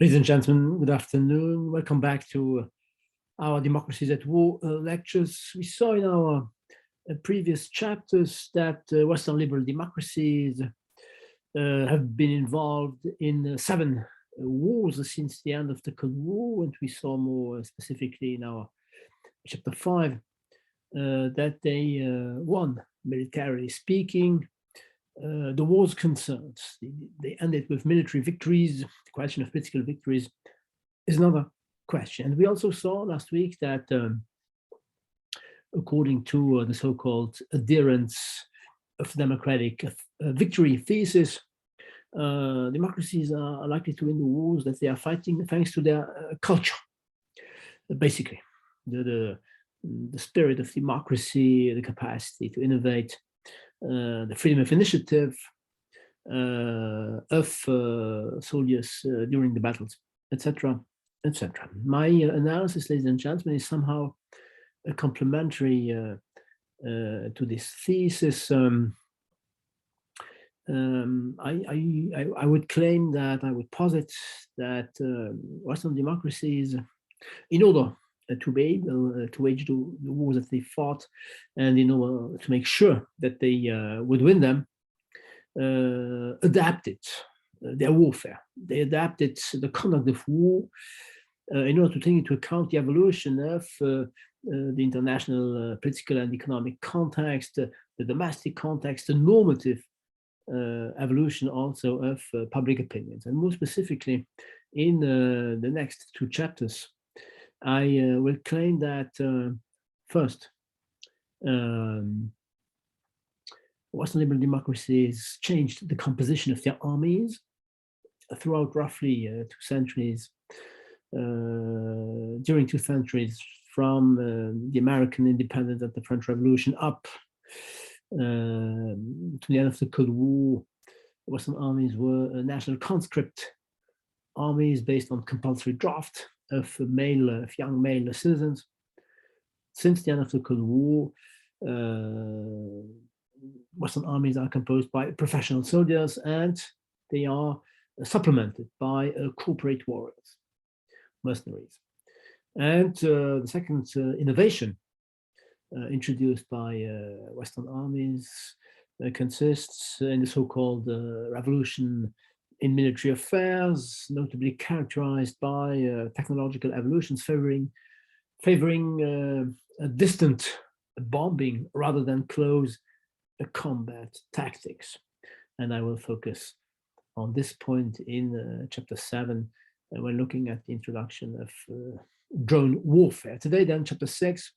Ladies and gentlemen, good afternoon. Welcome back to our Democracies at War lectures. We saw in our previous chapters that Western liberal democracies have been involved in 7 wars since the end of the Cold War, and we saw more specifically in our chapter 5 that they won, militarily speaking. The wars concerned. They ended with military victories. The question of political victories is another question. And we also saw last week that according to the so-called adherents of democratic victory thesis, democracies are likely to win the wars that they are fighting thanks to their culture. Basically, the spirit of democracy, the capacity to innovate, the freedom of initiative of soldiers during the battles, etc., etc. My analysis, ladies and gentlemen, is somehow complementary to this thesis. I would claim that, I would posit that Western democracies, in order to be able to wage the wars that they fought, and in order to make sure that they would win them, adapted their warfare. They adapted the conduct of war in order to take into account the evolution of the international political and economic context, the domestic context, the normative evolution also of public opinions. And more specifically, in the next 2 chapters, I will claim that first, Western liberal democracies changed the composition of their armies throughout roughly 2 centuries, during 2 centuries, from the American independence and the French Revolution up to the end of the Cold War. Western armies were national conscript armies based on compulsory draft of young male citizens. Since the end of the Cold War, Western armies are composed by professional soldiers, and they are supplemented by corporate warriors, mercenaries. And the second innovation introduced by Western armies consists in the so-called revolution in military affairs, notably characterized by technological evolutions favoring a distant bombing rather than close combat tactics. And I will focus on this point in chapter 7 when looking at the introduction of drone warfare. Today, then, chapter 6,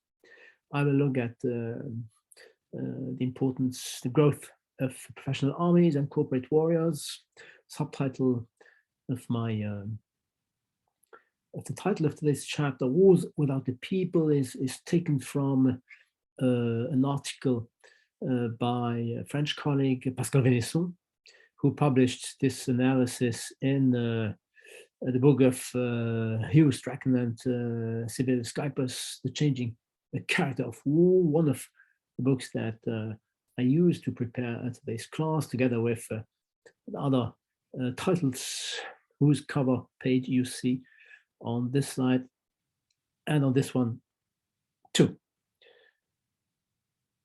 I will look at the importance, the growth of professional armies and corporate warriors. Subtitle of the title of today's chapter, Wars Without the People, is taken from an article by a French colleague, Pascal Venesson, who published this analysis in the book of Hugh Strachan and Sibyl Skypus, The Changing the Character of War, one of the books that I used to prepare today's class, together with other titles whose cover page you see on this slide and on this one too.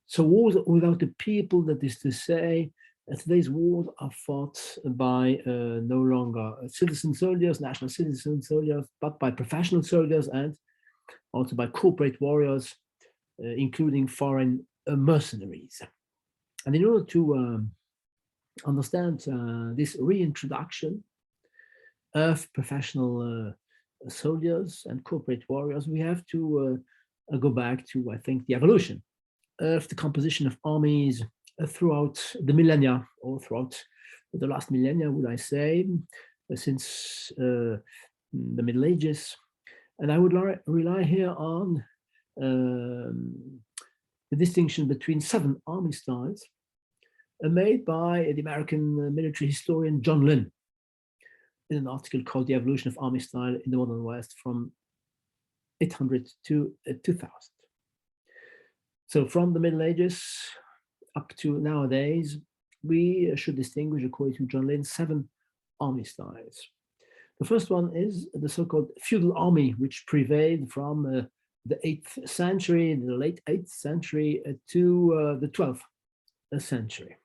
So wars without the people, that is to say, today's wars are fought by no longer citizen soldiers, national citizen soldiers, but by professional soldiers and also by corporate warriors, including foreign mercenaries. And in order to understand this reintroduction of professional soldiers and corporate warriors, we have to go back to, I think, the evolution of the composition of armies throughout the millennia, or throughout the last millennia, would I say, since the Middle Ages. And I would rely here on the distinction between 7 army styles made by the American military historian John Lynn in an article called The Evolution of Army Style in the Modern West from 800 to 2000. So from the Middle Ages up to nowadays, we should distinguish, according to John Lynn, 7 army styles. The first one is the so-called feudal army, which prevailed from the 8th century, the late 8th century to the 12th century.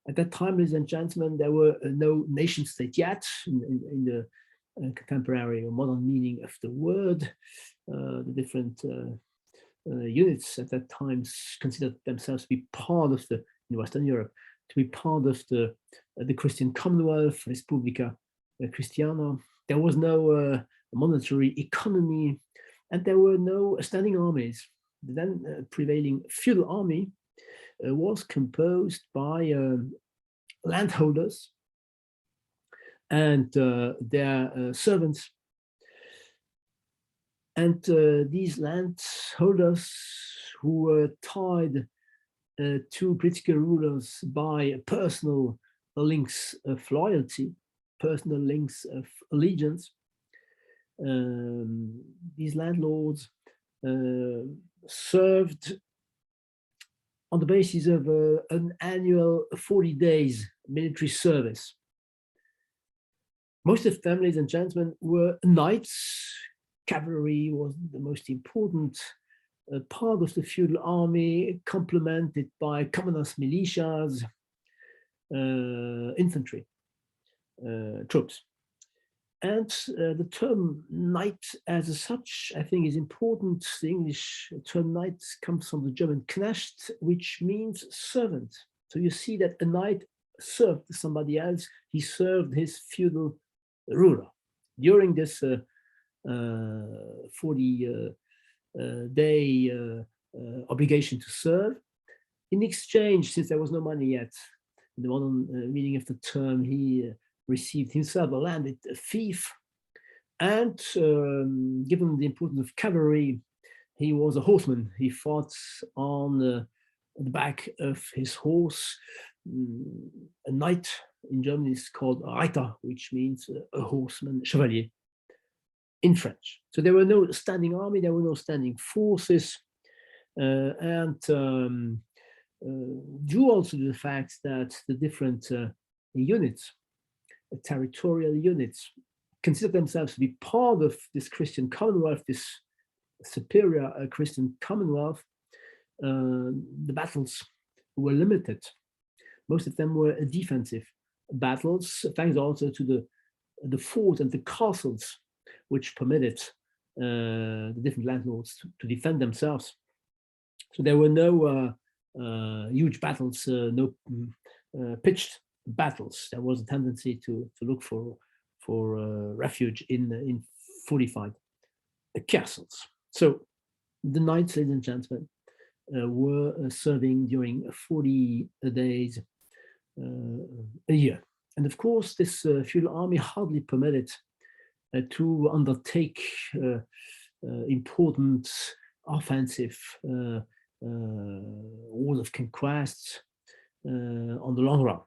At that time, ladies and gentlemen, there were no nation state yet in the contemporary or modern meaning of the word. The different units at that time considered themselves to be part of in Western Europe, to be part of the Christian Commonwealth, Respublica Christiana. There was no monetary economy, and there were no standing armies. The then prevailing feudal army was composed by landholders and their servants. And these landholders who were tied to political rulers by personal links of loyalty, personal links of allegiance, these landlords served on the basis of an annual 40 days military service. Most of them, ladies and gentlemen, were knights. Cavalry was the most important part of the feudal army, complemented by commoners, militias, infantry troops. And the term knight as such, I think, is important. The English term knight comes from the German Knecht, which means servant. So you see that a knight served somebody else. He served his feudal ruler. During this 40-day obligation to serve, in exchange, since there was no money yet, in the modern meaning of the term, he received himself a landed fief, and given the importance of cavalry, he was a horseman. He fought on the back of his horse. A knight in German is called Reiter, which means a horseman, chevalier in French. So there were no standing army, there were no standing forces, and due also to the fact that the different units, territorial units, consider themselves to be part of this Christian Commonwealth, this superior Christian Commonwealth, the battles were limited. Most of them were defensive battles, thanks also to the fort and the castles, which permitted the different landlords to defend themselves. So there were no huge battles, no pitched battles. There was a tendency to look for refuge in fortified castles. So the knights, ladies and gentlemen, were serving during 40 days a year. And of course, this feudal army hardly permitted to undertake important offensive wars of conquests on the long run.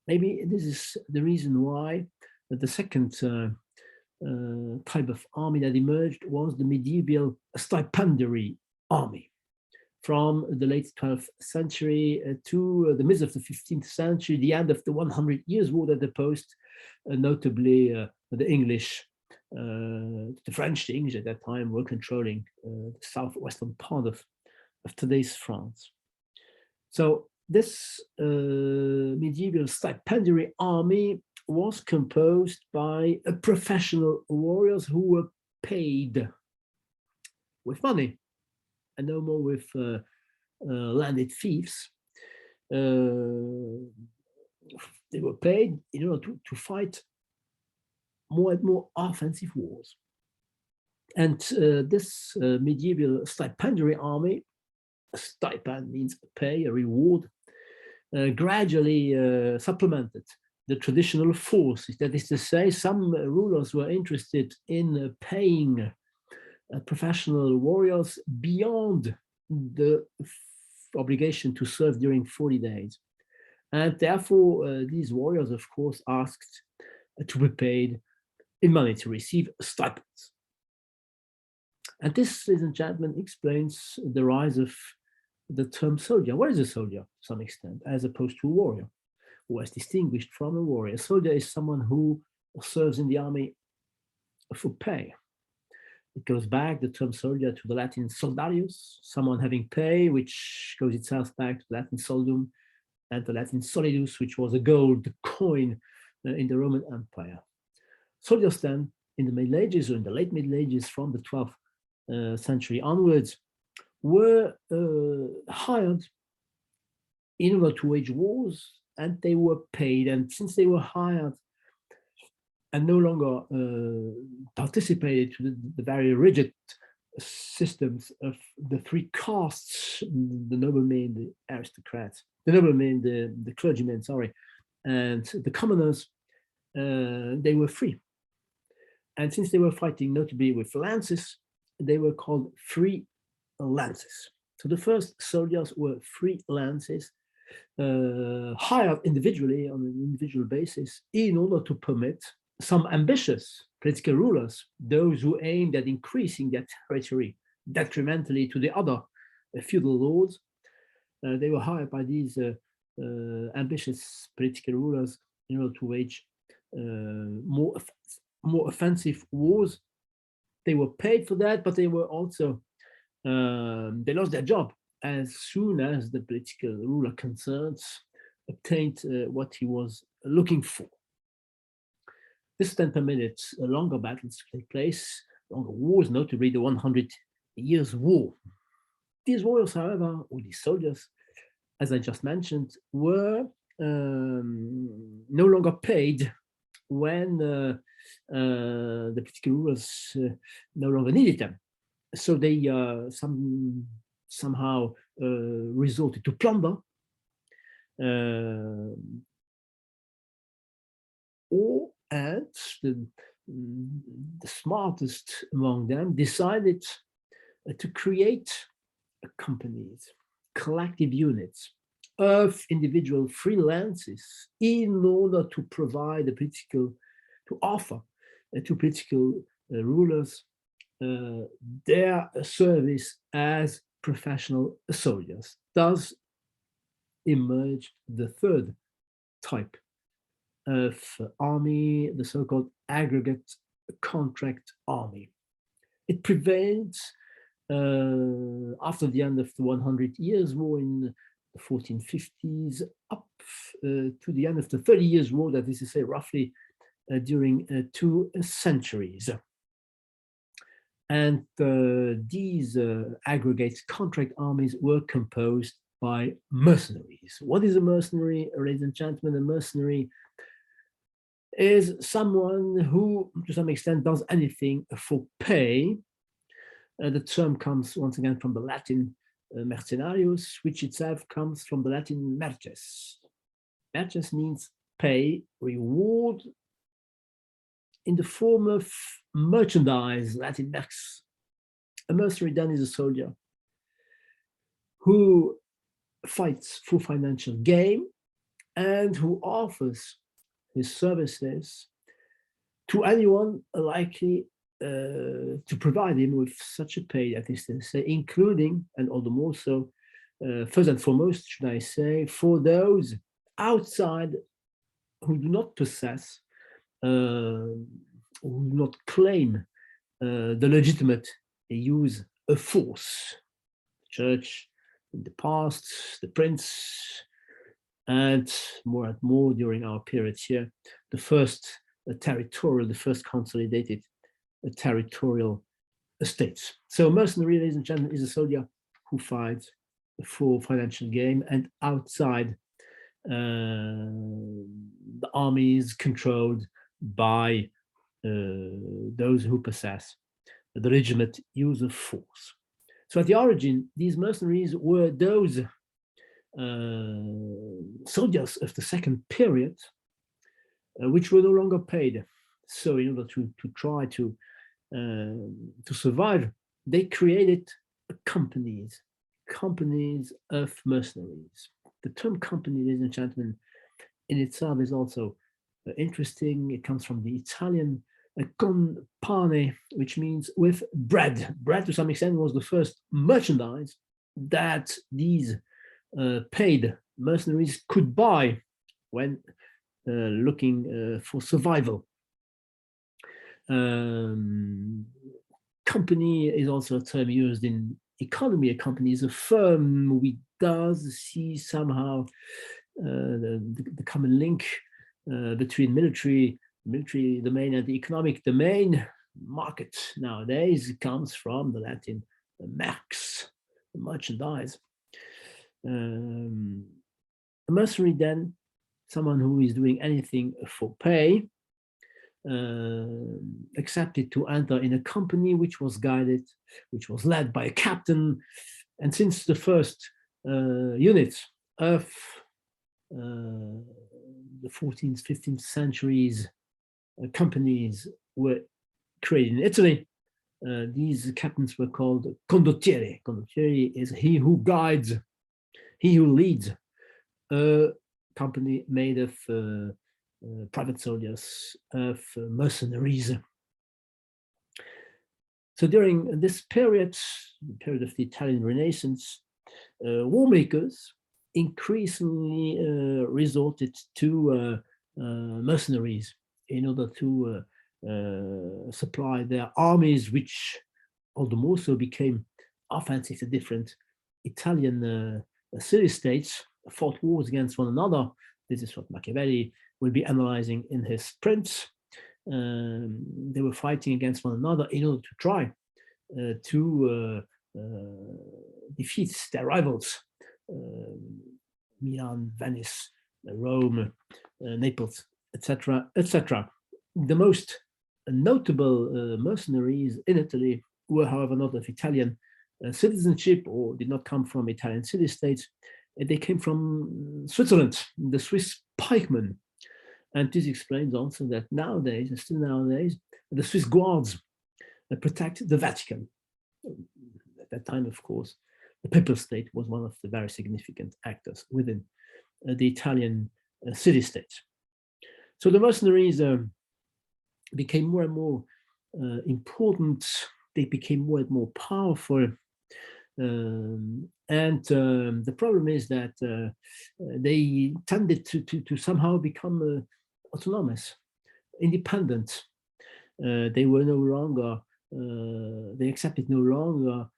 Maybe this is the reason why the second type of army that emerged was the medieval Stypanderi army. From the late 12th century to the mid of the 15th century, the end of the 100 Years' War that opposed notably the English, the French. The English at that time were controlling the southwestern part of today's France. So this medieval Stypanderi army was composed by professional warriors who were paid with money and no more with landed fiefs. They were paid in order to fight more and more offensive wars. And this medieval Stypanderi army, stipend means pay, a reward, gradually supplemented the traditional forces. That is to say, some rulers were interested in paying professional warriors beyond the obligation to serve during 40 days. And therefore, these warriors, of course, asked to be paid in money, to receive stipends. And this, ladies and gentlemen, explains the rise of the term soldier. What is a soldier, to some extent, as opposed to a warrior, who is distinguished from a warrior? A soldier is someone who serves in the army for pay. It goes back, the term soldier, to the Latin soldarius, someone having pay, which goes itself back to Latin soldum and the Latin solidus, which was a gold coin in the Roman Empire. Soldiers then, in the Middle Ages or in the late Middle Ages, from the 12th century onwards, were hired in order to wage wars, and they were paid. And since they were hired and no longer participated to the very rigid systems of the three castes, the noblemen, the aristocrats, the noblemen, the clergymen, sorry, and the commoners, they were free. And since they were fighting notably with lances, they were called free lances. So the first soldiers were free lances, hired individually on an individual basis in order to permit some ambitious political rulers, those who aimed at increasing their territory detrimentally to the other feudal lords. They were hired by these ambitious political rulers in order to wage more offensive wars. They were paid for that, but they were also they lost their job as soon as the political ruler concerned obtained what he was looking for. This then permitted longer battles to take place, longer wars, notably the 100 Years' War. These warriors, however, or these soldiers, as I just mentioned, were no longer paid when the political rulers no longer needed them. So they somehow resorted to plunder, and the smartest among them decided to create companies, collective units of individual freelances in order to provide to offer to political rulers their service as professional soldiers. Thus emerged the third type of army, the so-called aggregate contract army. It prevailed after the end of the 100 Years' War in the 1450s up to the end of the 30 Years' War, that is to say roughly during 2 centuries. And these aggregate contract armies were composed by mercenaries. What is a mercenary, ladies and gentlemen? A mercenary is someone who, to some extent, does anything for pay. The term comes once again from the Latin mercenarius, which itself comes from the Latin merces. Merces means pay, reward, in the form of merchandise, Latin merx. A mercenary then is a soldier who fights for financial gain and who offers his services to anyone likely to provide him with such a pay, that is to say, including, and all the more so, first and foremost, should I say, for those outside who do not possess, who do not claim the legitimate use of force. The church in the past, the prince, and more during our period here, the first the first consolidated territorial estates. So mercenary, ladies and gentlemen, is a soldier who fights for financial gain and outside the armies controlled by those who possess the legitimate use of force. So at the origin, these mercenaries were those soldiers of the second period, which were no longer paid. So in order to try to survive, they created companies of mercenaries. The term company, ladies and gentlemen, in itself is also interesting. It comes from the Italian con pane, which means with bread. Bread, to some extent, was the first merchandise that these paid mercenaries could buy when looking for survival. Company is also a term used in economy. A company is a firm. We does see somehow the common link between military domain and the economic domain. Market nowadays comes from the Latin merx, merchandise. A mercenary, then, someone who is doing anything for pay, accepted to enter in a company which was led by a captain. And since the first units of the 14th, 15th centuries, companies were created in Italy. These captains were called condottieri. Condottieri is he who guides, he who leads a company made of private soldiers, of mercenaries. So during this period, the period of the Italian Renaissance, war makers increasingly resorted to mercenaries in order to supply their armies, which all the more so became offensive to different Italian city-states, fought wars against one another. This is what Machiavelli will be analyzing in his prints. They were fighting against one another in order to try to defeat their rivals. Milan, Venice, Rome, Naples, etc., etc. The most notable mercenaries in Italy were, however, not of Italian citizenship or did not come from Italian city-states. They came from Switzerland, the Swiss pikemen. And this explains also that nowadays, and still nowadays, the Swiss guards protect the Vatican. At that time, of course, the papal state was one of the very significant actors within the Italian city-states. So the mercenaries became more and more important. They became more and more powerful. The problem is that they tended to somehow become autonomous, independent. They were no longer, they accepted no longer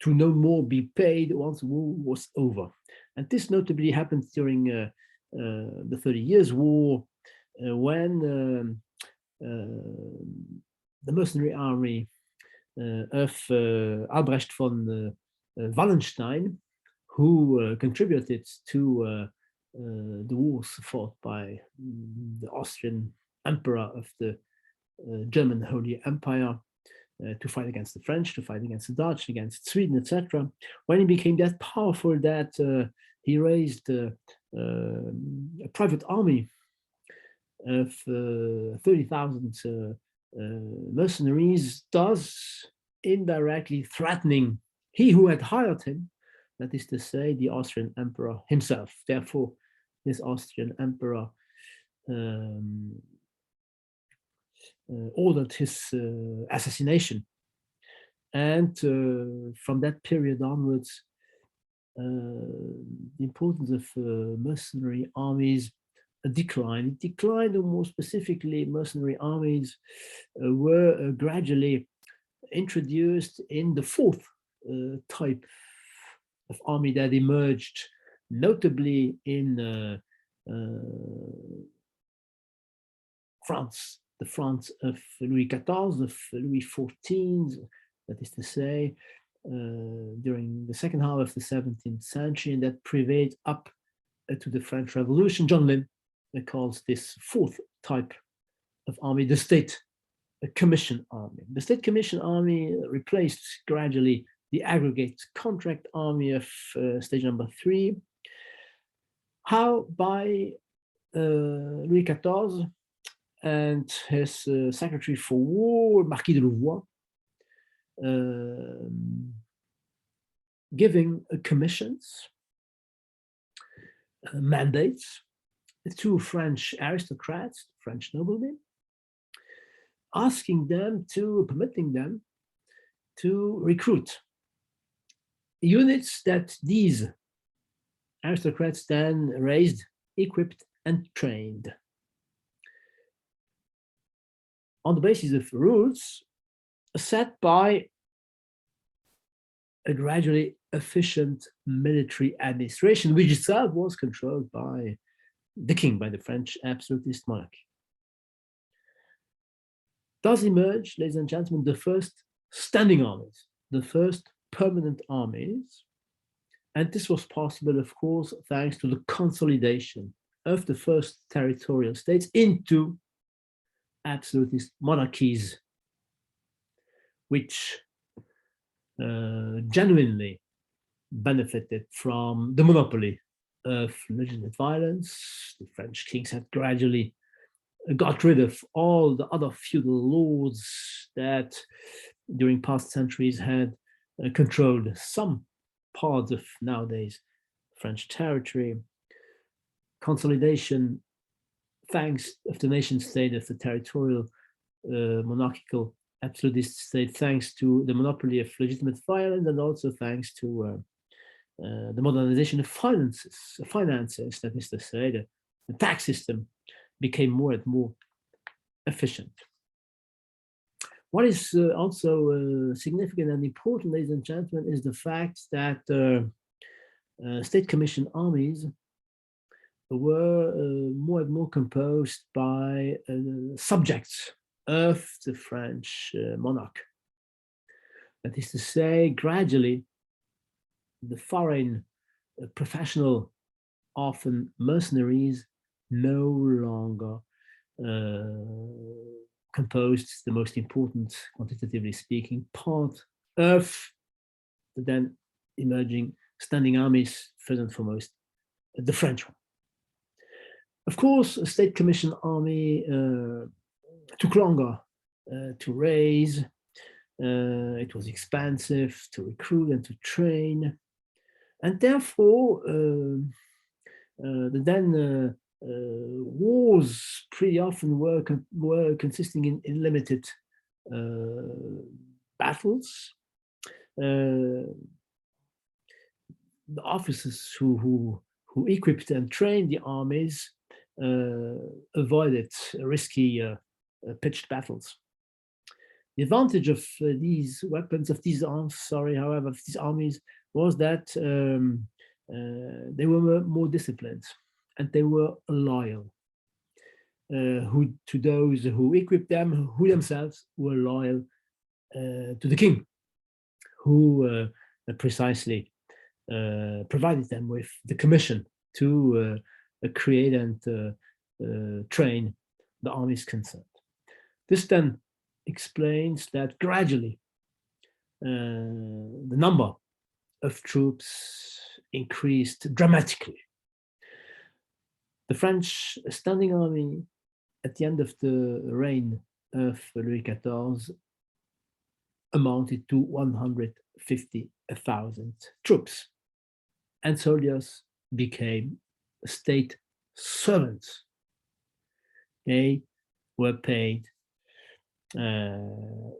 to no more be paid once the war was over. And this notably happened during the 30 Years' War, when the mercenary army of Albrecht von Wallenstein, who contributed to the wars fought by the Austrian emperor of the German Holy Empire, to fight against the French, to fight against the Dutch, against Sweden, etc. When he became that powerful that he raised a private army of 30,000 mercenaries, thus indirectly threatening he who had hired him, that is to say, the Austrian emperor himself. Therefore, this Austrian emperor ordered his assassination. And from that period onwards, the importance of mercenary armies declined. It declined, or more specifically, mercenary armies were gradually introduced in the fourth type of army that emerged, notably in France, the France of Louis XIV, of Louis XIV, that is to say, during the second half of the 17th century, and that prevailed up to the French Revolution. John Lynn calls this fourth type of army the state commission army. The state commission army replaced gradually the aggregate contract army of stage number 3. How? By Louis XIV and his secretary for war, Marquis de Louvois, giving commissions, mandates to French aristocrats, French noblemen, permitting them to recruit units that these aristocrats then raised, equipped, and trained. on the basis of rules set by a gradually efficient military administration, which itself was controlled by the king, by the French absolutist monarchy. Thus emerged, ladies and gentlemen, the first standing armies, the first permanent armies. And this was possible, of course, thanks to the consolidation of the first territorial states into absolutist monarchies, which genuinely benefited from the monopoly of legitimate violence. The French kings had gradually got rid of all the other feudal lords that during past centuries had controlled some parts of nowadays French territory. Consolidation, thanks of the nation state, of the territorial monarchical absolutist state, thanks to the monopoly of legitimate violence, and also thanks to the modernization of finances, that is to say, the tax system became more and more efficient. What is also significant and important, ladies and gentlemen, is the fact that state commissioned armies were more and more composed by subjects of the French monarch. That is to say, gradually, the foreign professional, often mercenaries, no longer composed the most important, quantitatively speaking, part of the then emerging standing armies, first and foremost, the French one. Of course, a state commissioned army took longer to raise. It was expensive to recruit and to train. And therefore, the then wars pretty often were consisting in limited battles. The officers who equipped and trained the armies avoided risky pitched battles. The advantage of these weapons, of these arms, however, of these armies, was that they were more disciplined and they were loyal to those who equipped them, who themselves were loyal to the king, who precisely provided them with the commission to create and train the armies concerned. This then explains that gradually the number of troops increased dramatically. The French standing army at the end of the reign of Louis XIV amounted to 150,000 troops, and soldiers became state servants. They were paid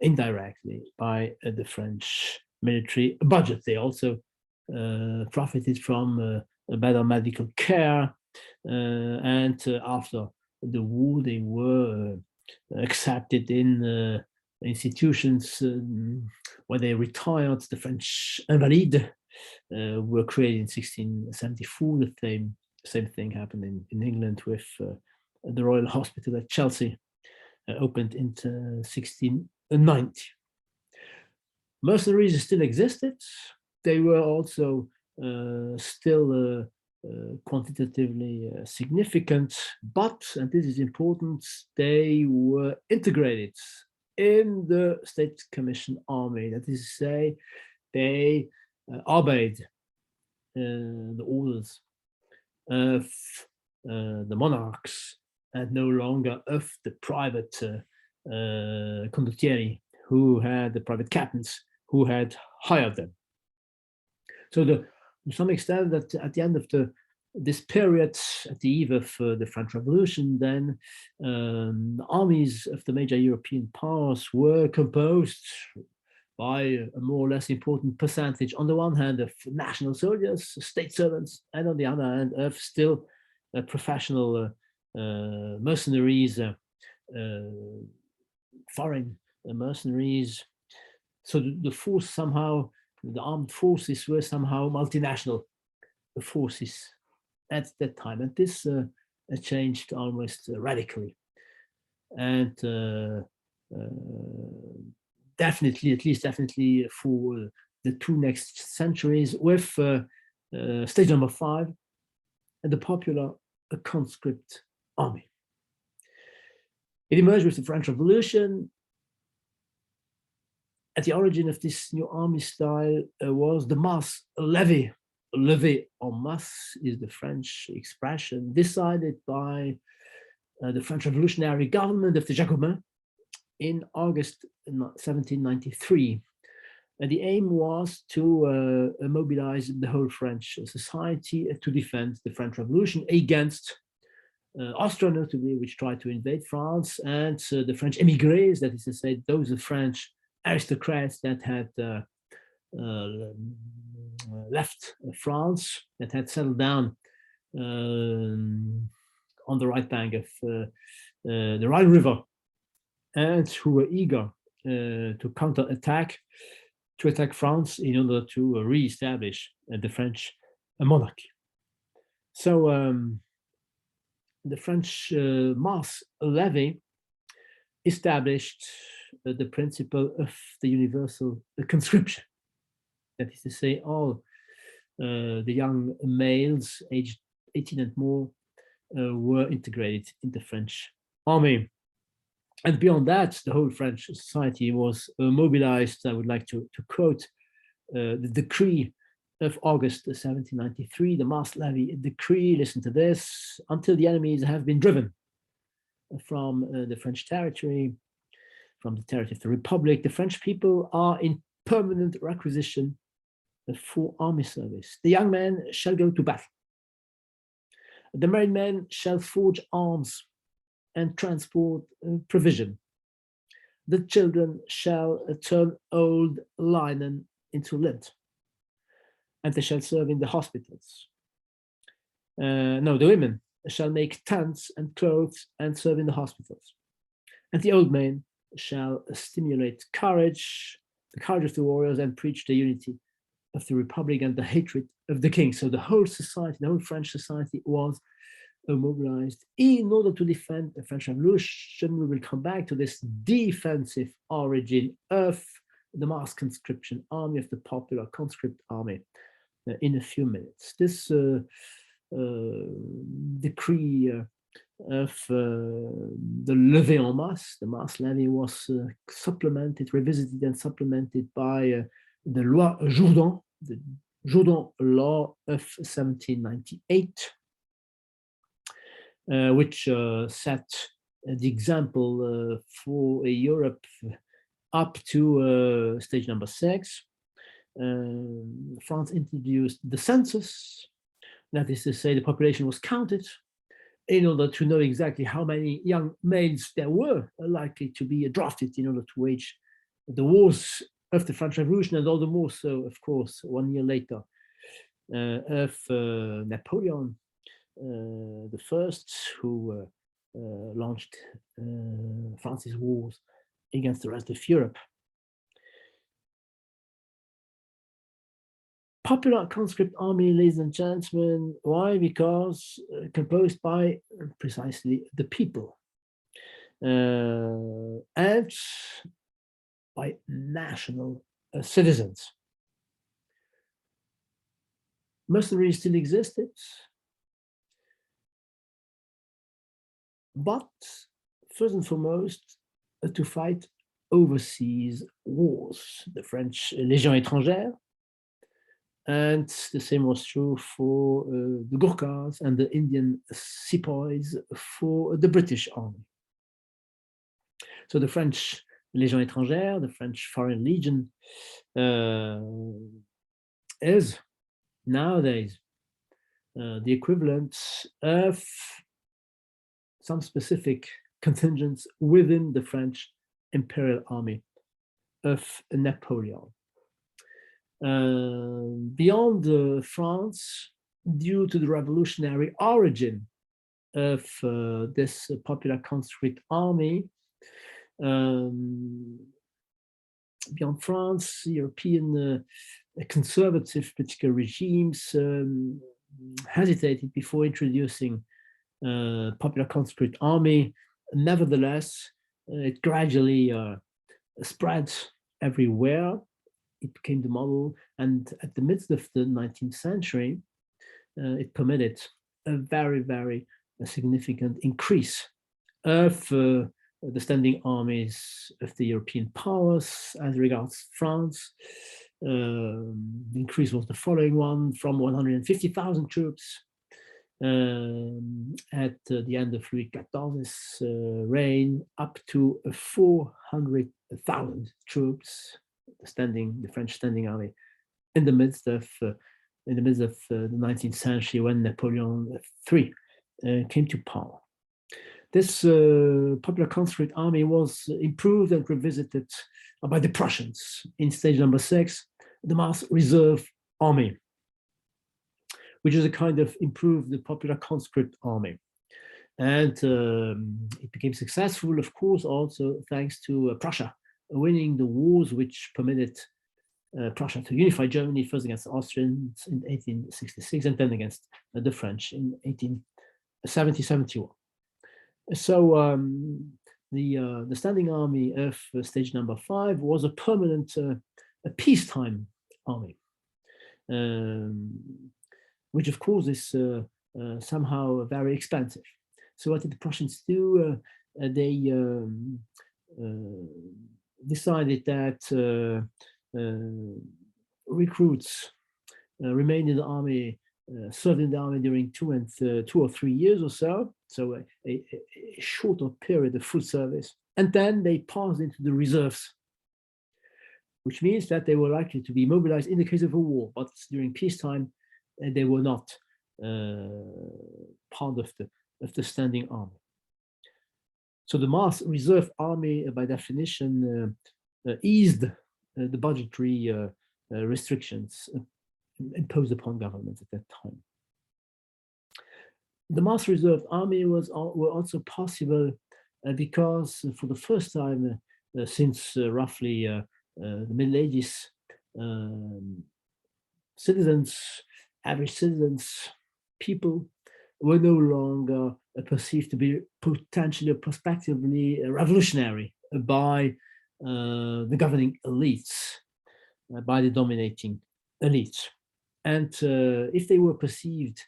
indirectly by the French military budget. They also profited from better medical care, and after the war, they were accepted in institutions where they retired. The French Invalides were created in 1674. The same thing happened in England with the Royal Hospital at Chelsea, opened in 1690. Mercenaries still existed. They were also still quantitatively significant, but, and this is important, they were integrated in the state commissioned army. That is to say, they obeyed the orders of the monarchs and no longer of the private condottieri, who had the private captains who had hired them. So to some extent, that at the end of this period, at the eve of the French Revolution, then the armies of the major European powers were composed by a more or less important percentage, on the one hand, of national soldiers, state servants, and on the other hand, of still professional mercenaries foreign mercenaries. So the force somehow, the armed forces were somehow multinational forces at that time. And this changed almost radically. And definitely, at least definitely for the two next centuries, with stage number 5, the popular conscript army. It emerged with the French Revolution. At the origin of this new army style was the mass levy. Levy en masse is the French expression decided by the French revolutionary government of the Jacobins in August 1793. And the aim was to mobilize the whole French society to defend the French Revolution against Austria, notably, which tried to invade France, and the French émigrés, that is to say, those French aristocrats that had left France, that had settled down on the right bank of the Rhine River, and who were eager to counterattack, to attack France in order to re-establish the French monarchy. So the French mass levy established the principle of the universal conscription. That is to say, all the young males aged 18 and more were integrated in the French army. And beyond that, the whole French society was mobilized. I would like to quote the decree of August 1793, the mass levy decree. Listen to this: until the enemies have been driven from the French territory, from the territory of the Republic, the French people are in permanent requisition for army service. The young men shall go to battle. The married men shall forge arms and transport provision. The children shall turn old linen into lint, and they shall serve in the hospitals. No, the women shall make tents and clothes and serve in the hospitals. And the old men shall stimulate courage, the courage of the warriors, and preach the unity of the Republic and the hatred of the king. So the whole society, the whole French society was mobilized in order to defend the French Revolution. We will come back to this defensive origin of the mass conscription army, of the popular conscript army, in a few minutes. This decree of the levée en masse, the mass levy, was supplemented, revisited and supplemented by the Loi Jourdan, the Jourdan law of 1798, which set the example for Europe up to stage number 6. France introduced the census. That is to say, the population was counted in order to know exactly how many young males there were likely to be drafted in order to wage the wars of the French Revolution, and all the more so, of course, 1 year later, of Napoleon the First, who launched France's wars against the rest of Europe. Popular conscript army, ladies and gentlemen. Why? Because composed by precisely the people and by national citizens. Mercenaries still existed, but first and foremost to fight overseas wars. The French Légion étrangère, and the same was true for the Gurkhas and the Indian sepoys for the British Army. So the French Légion étrangère, the French Foreign Legion, is nowadays the equivalent of some specific contingents within the French Imperial Army of Napoleon. Beyond France, due to the revolutionary origin of this popular conscript army, Beyond France, European conservative political regimes hesitated before introducing popular conscript army. Nevertheless, it gradually spread everywhere. It became the model, and at the midst of the 19th century, it permitted a very, very significant increase of the standing armies of the European powers as regards France. The increase was the following one: from 150,000 troops at the end of Louis XIV's reign up to 400,000 troops, the French standing army, in the midst of the 19th century, when Napoleon III came to power. This popular conscript army was improved and revisited by the Prussians in stage number 6, the mass reserve army, which is a kind of improved popular conscript army. And it became successful, of course, also thanks to Prussia winning the wars which permitted Prussia to unify Germany, first against the Austrians in 1866 and then against the French in 1870-71. So the standing army of stage number 5 was a permanent a peacetime army, which of course is somehow very expensive. So what did the Prussians do? They decided that recruits remained in the army, served in the army during 2 or 3 years or so a shorter period of full service, and then they passed into the reserves, which means that they were likely to be mobilized in the case of a war, but during peacetime they were not part of the standing army. So the mass reserve army, by definition, eased the budgetary restrictions imposed upon governments at that time. The mass reserve army were also possible because for the first time since roughly the Middle Ages, average citizens, people were no longer perceived to be potentially or prospectively revolutionary by the governing elites, by the dominating elites. And if they were perceived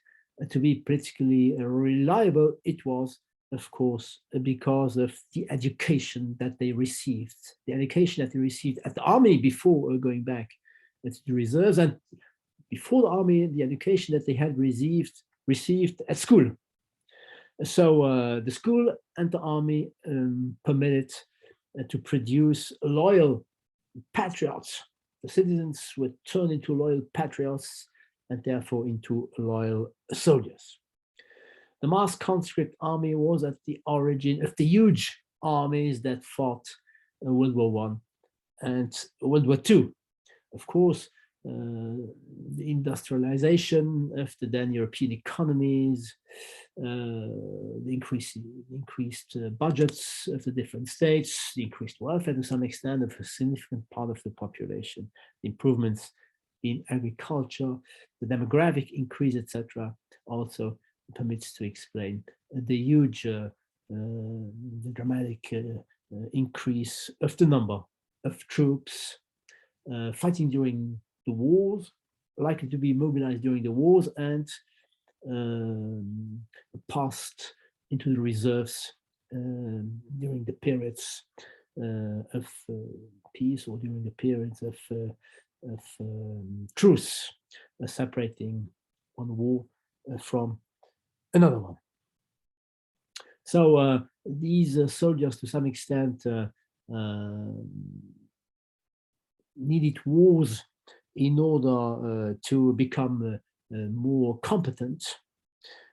to be politically reliable, it was, of course, because of the education that they received. The education that they received at the army before going back to the reserves, and before the army, the education that they had received at school. So the school and the army permitted to produce loyal patriots. The citizens were turned into loyal patriots and therefore into loyal soldiers. The mass conscript army was at the origin of the huge armies that fought World War I and World War II. Of course, the industrialization of the then European economies, the increased budgets of the different states, the increased welfare to some extent of a significant part of the population, the improvements in agriculture, the demographic increase, etc., also permits to explain the huge, the dramatic increase of the number of troops fighting during the wars, likely to be mobilized during the wars, and passed into the reserves during the periods of peace or during the periods of truce, separating one war from another one. So these soldiers, to some extent, needed wars in order to become more competent,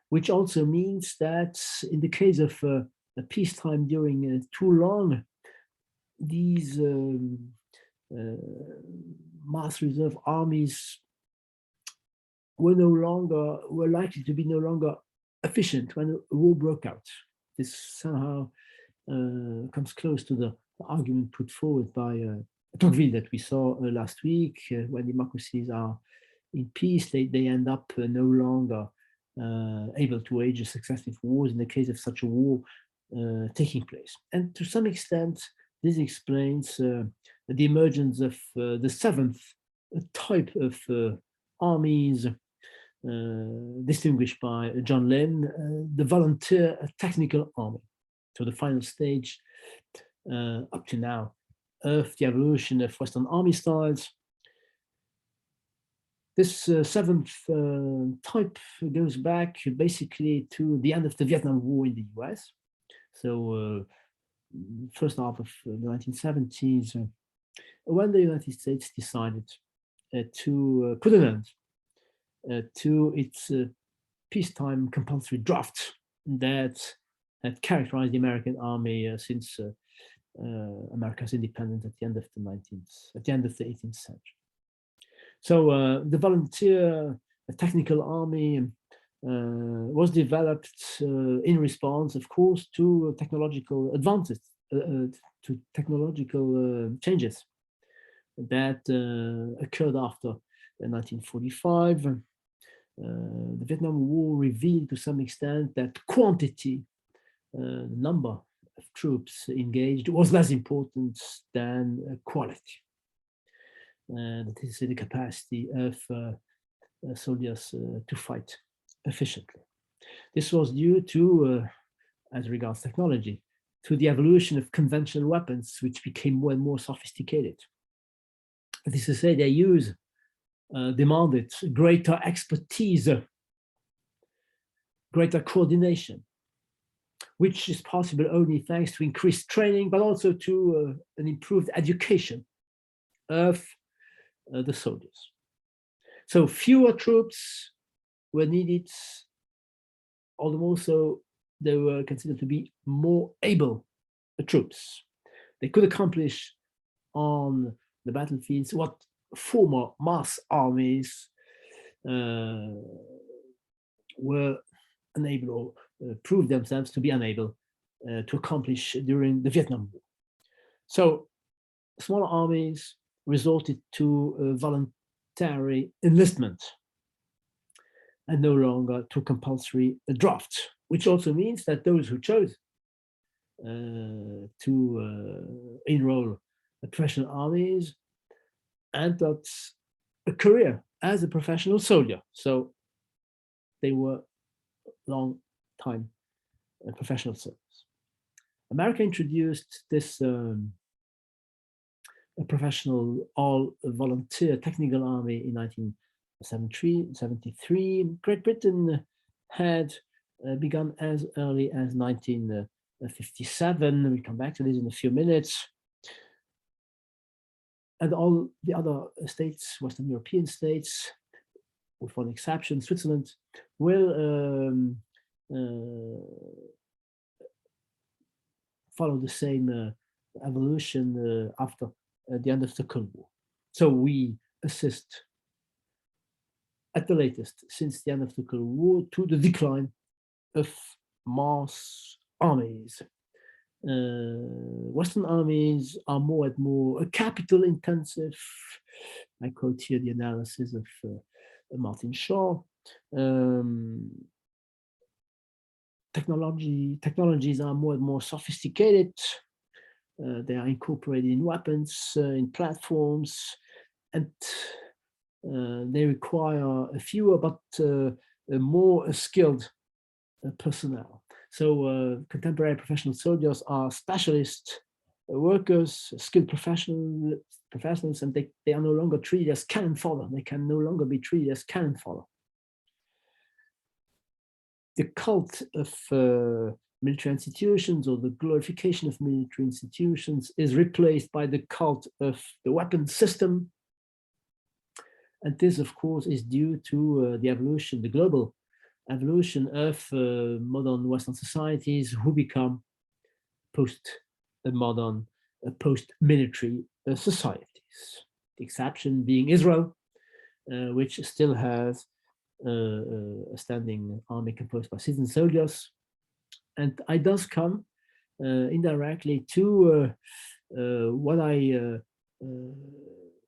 which also means that in the case of a peacetime during too long, these mass reserve armies were likely to be no longer efficient when a war broke out. This somehow comes close to the argument put forward by Tocqueville that we saw last week. When democracies are in peace, they end up no longer able to wage successive wars in the case of such a war taking place. And to some extent, this explains the emergence of the seventh type of armies distinguished by John Lynn, the volunteer technical army. So the final stage up to now of the evolution of Western army styles. This seventh type goes back basically to the end of the Vietnam War in the US. So first half of the 1970s, when the United States decided to put an end to its peacetime compulsory draft that had characterized the American army since America's independence at the end of the 18th century. So the volunteer technical army was developed in response, of course, to technological advances, to technological changes that occurred after 1945. The Vietnam War revealed to some extent that quantity, the number of troops engaged, was less important than quality. That is the capacity of soldiers to fight efficiently. This was due to, as regards technology, to the evolution of conventional weapons, which became more and more sophisticated. That is to say, their use demanded greater expertise, greater coordination, which is possible only thanks to increased training, but also to an improved education of the soldiers. So fewer troops were needed, all the more so they were considered to be more able troops. They could accomplish on the battlefields what former mass armies were unable or proved themselves to be unable to accomplish during the Vietnam War. So smaller armies resorted to voluntary enlistment and no longer to compulsory draft, which also means that those who chose to enroll professional armies entered a career as a professional soldier. So they were long time professional service. America introduced this professional all-volunteer technical army in 1973. Great Britain had begun as early as 1957. We'll come back to this in a few minutes. And all the other states, Western European states, with one exception, Switzerland, will follow the same evolution after the end of the Cold War. So we assist at the latest, since the end of the Cold War, to the decline of mass armies. Western armies are more and more capital intensive. I quote here the analysis of Martin Shaw. Technologies are more and more sophisticated. They are incorporated in weapons, in platforms, and they require fewer but more skilled personnel. So contemporary professional soldiers are specialist workers, skilled professionals, and they are no longer treated as cannon fodder. They can no longer be treated as cannon fodder. The cult of military institutions, or the glorification of military institutions, is replaced by the cult of the weapon system. And this, of course, is due to the evolution, the global evolution of modern Western societies who become post-modern, post-military societies. The exception being Israel, which still has a standing army composed by citizen soldiers. And I thus come indirectly to what I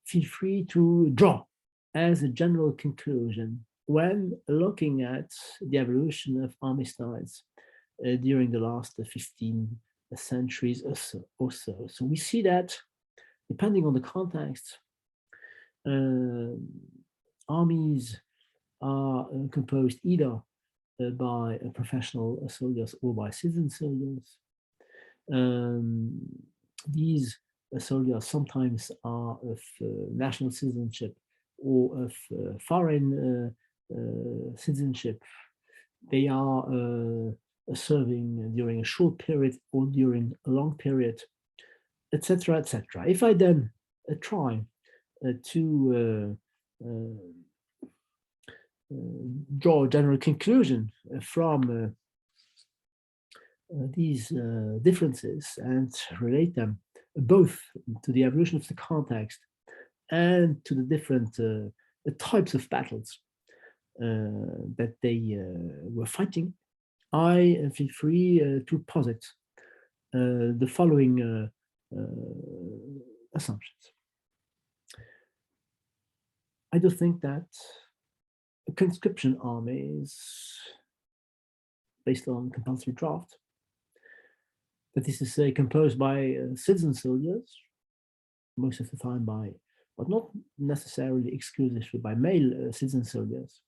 feel free to draw as a general conclusion when looking at the evolution of army styles during the last 15 centuries or so. So we see that, depending on the context, armies are composed either by professional soldiers or by citizen soldiers. These soldiers sometimes are of national citizenship or of foreign citizenship. They are serving during a short period or during a long period, etc., etc. If I then try to draw a general conclusion from these differences and relate them both to the evolution of the context and to the different types of battles that they were fighting, I feel free to posit the following assumptions. I do think that conscription armies based on compulsory draft, that is to say, composed by citizen soldiers, most of the time by, but not necessarily exclusively by male citizen soldiers,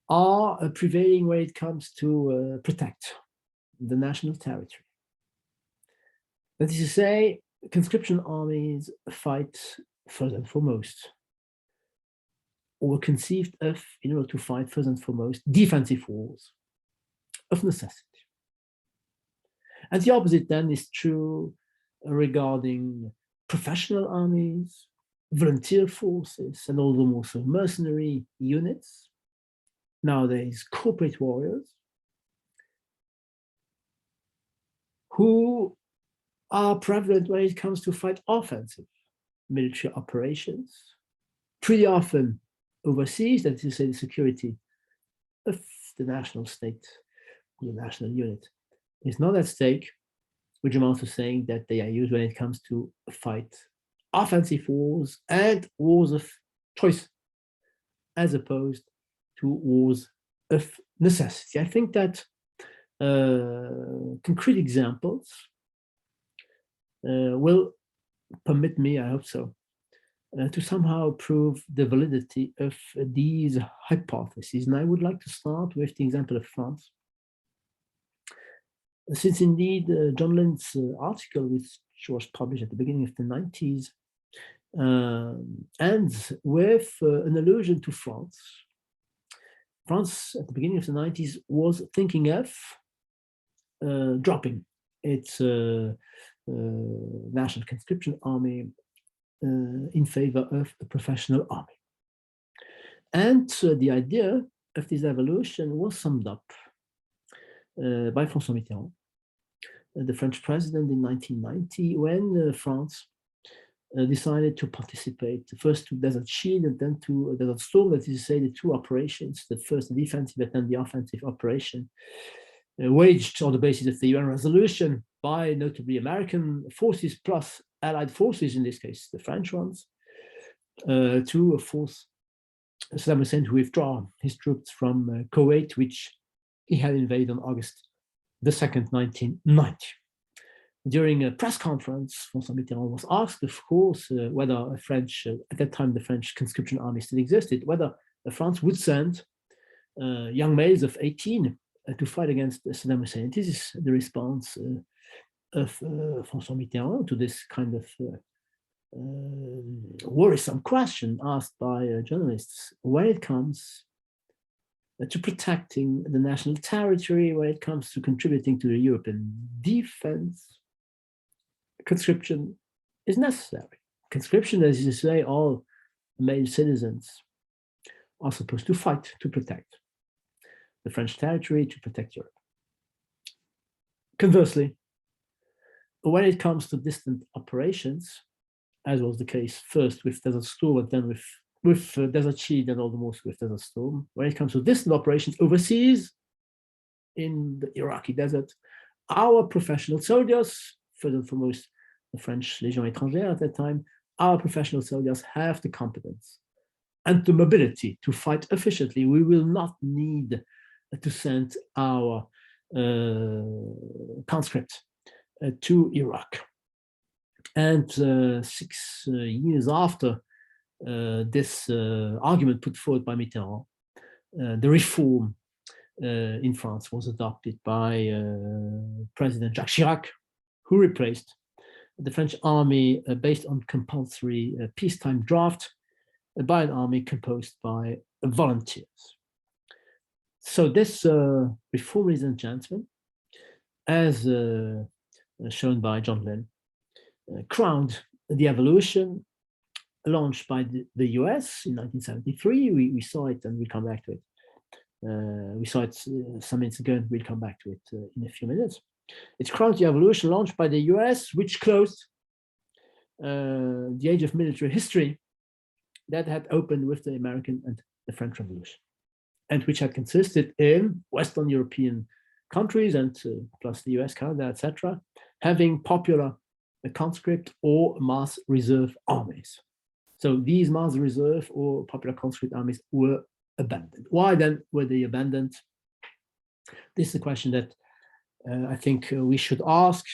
are prevailing when it comes to protect the national territory. That is to say, conscription armies fight first and foremost, or were conceived of in order to fight first and foremost defensive wars of necessity. And the opposite then is true regarding professional armies, volunteer forces, and also mercenary units, nowadays corporate warriors, who are prevalent when it comes to fight offensive military operations, pretty often overseas, that is to say, the security of the national state or the national unit is not at stake, which amounts to saying that they are used when it comes to fight offensive wars and wars of choice, as opposed to wars of necessity. I think that concrete examples will permit me, I hope so, to somehow prove the validity of these hypotheses. And I would like to start with the example of France. Since indeed John Lynn's article, which was published at the beginning of the 90s, ends with an allusion to France. France, at the beginning of the 90s, was thinking of dropping its national conscription army in favor of a professional army. And the idea of this evolution was summed up by François Mitterrand, the French president in 1990, when France decided to participate first to Desert Shield and then to Desert Storm, that is to say, the two operations, the first the defensive and then the offensive operation, waged on the basis of the UN resolution by notably American forces plus Allied forces, in this case the French ones, to force Saddam Hussein to withdraw his troops from Kuwait, which he had invaded on August the 2nd, 1990. During a press conference, François Mitterrand was asked, of course, whether a French, at that time the French conscription army still existed, whether France would send young males of 18 to fight against Saddam Hussein. This is the response of François Mitterrand to this kind of worrisome question asked by journalists when it comes to protecting the national territory, when it comes to contributing to the European defense. Conscription is necessary. Conscription, as you say, all male citizens are supposed to fight to protect the French territory, to protect Europe. Conversely, when it comes to distant operations, as was the case first with Desert Storm and then with Desert Shield and almost with Desert Storm, when it comes to distant operations overseas, in the Iraqi desert. Our professional soldiers, first and foremost, the French Légion étrangère at that time, our professional soldiers have the competence and the mobility to fight efficiently. We will not need to send our conscripts to Iraq. And 6 years after this argument put forward by Mitterrand, the reform in France was adopted by President Jacques Chirac, who replaced the French army based on compulsory peacetime draft by an army composed by volunteers. So this reform, ladies and gentlemen, as shown by John Lynn, crowned the evolution launched by the US in 1973. We saw it, and we'll come back to it. We saw it some minutes ago, and we'll come back to it in a few minutes. It's crowned the evolution launched by the US, which closed the age of military history that had opened with the American and the French Revolution, and which had consisted in Western European countries and plus the US, Canada, etc., having popular conscript or mass reserve armies. So these mass reserve or popular conscript armies were abandoned. Why then were they abandoned? This is a question that I think we should ask,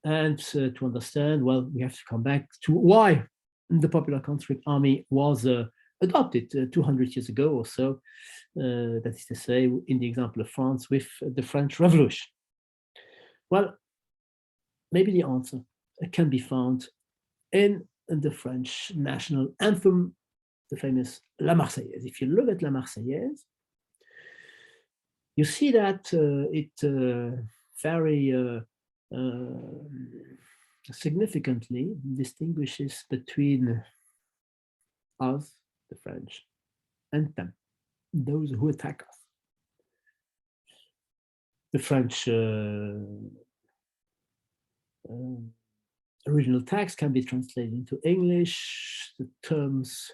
and to understand, well, we have to come back to why the popular conscript army was adopted 200 years ago or so, that is to say, in the example of France with the French Revolution. Well, maybe the answer can be found in the French national anthem, the famous La Marseillaise. If you look at La Marseillaise, you see that it very significantly distinguishes between us, the French, and them, those who attack us. The French original text can be translated into English. The terms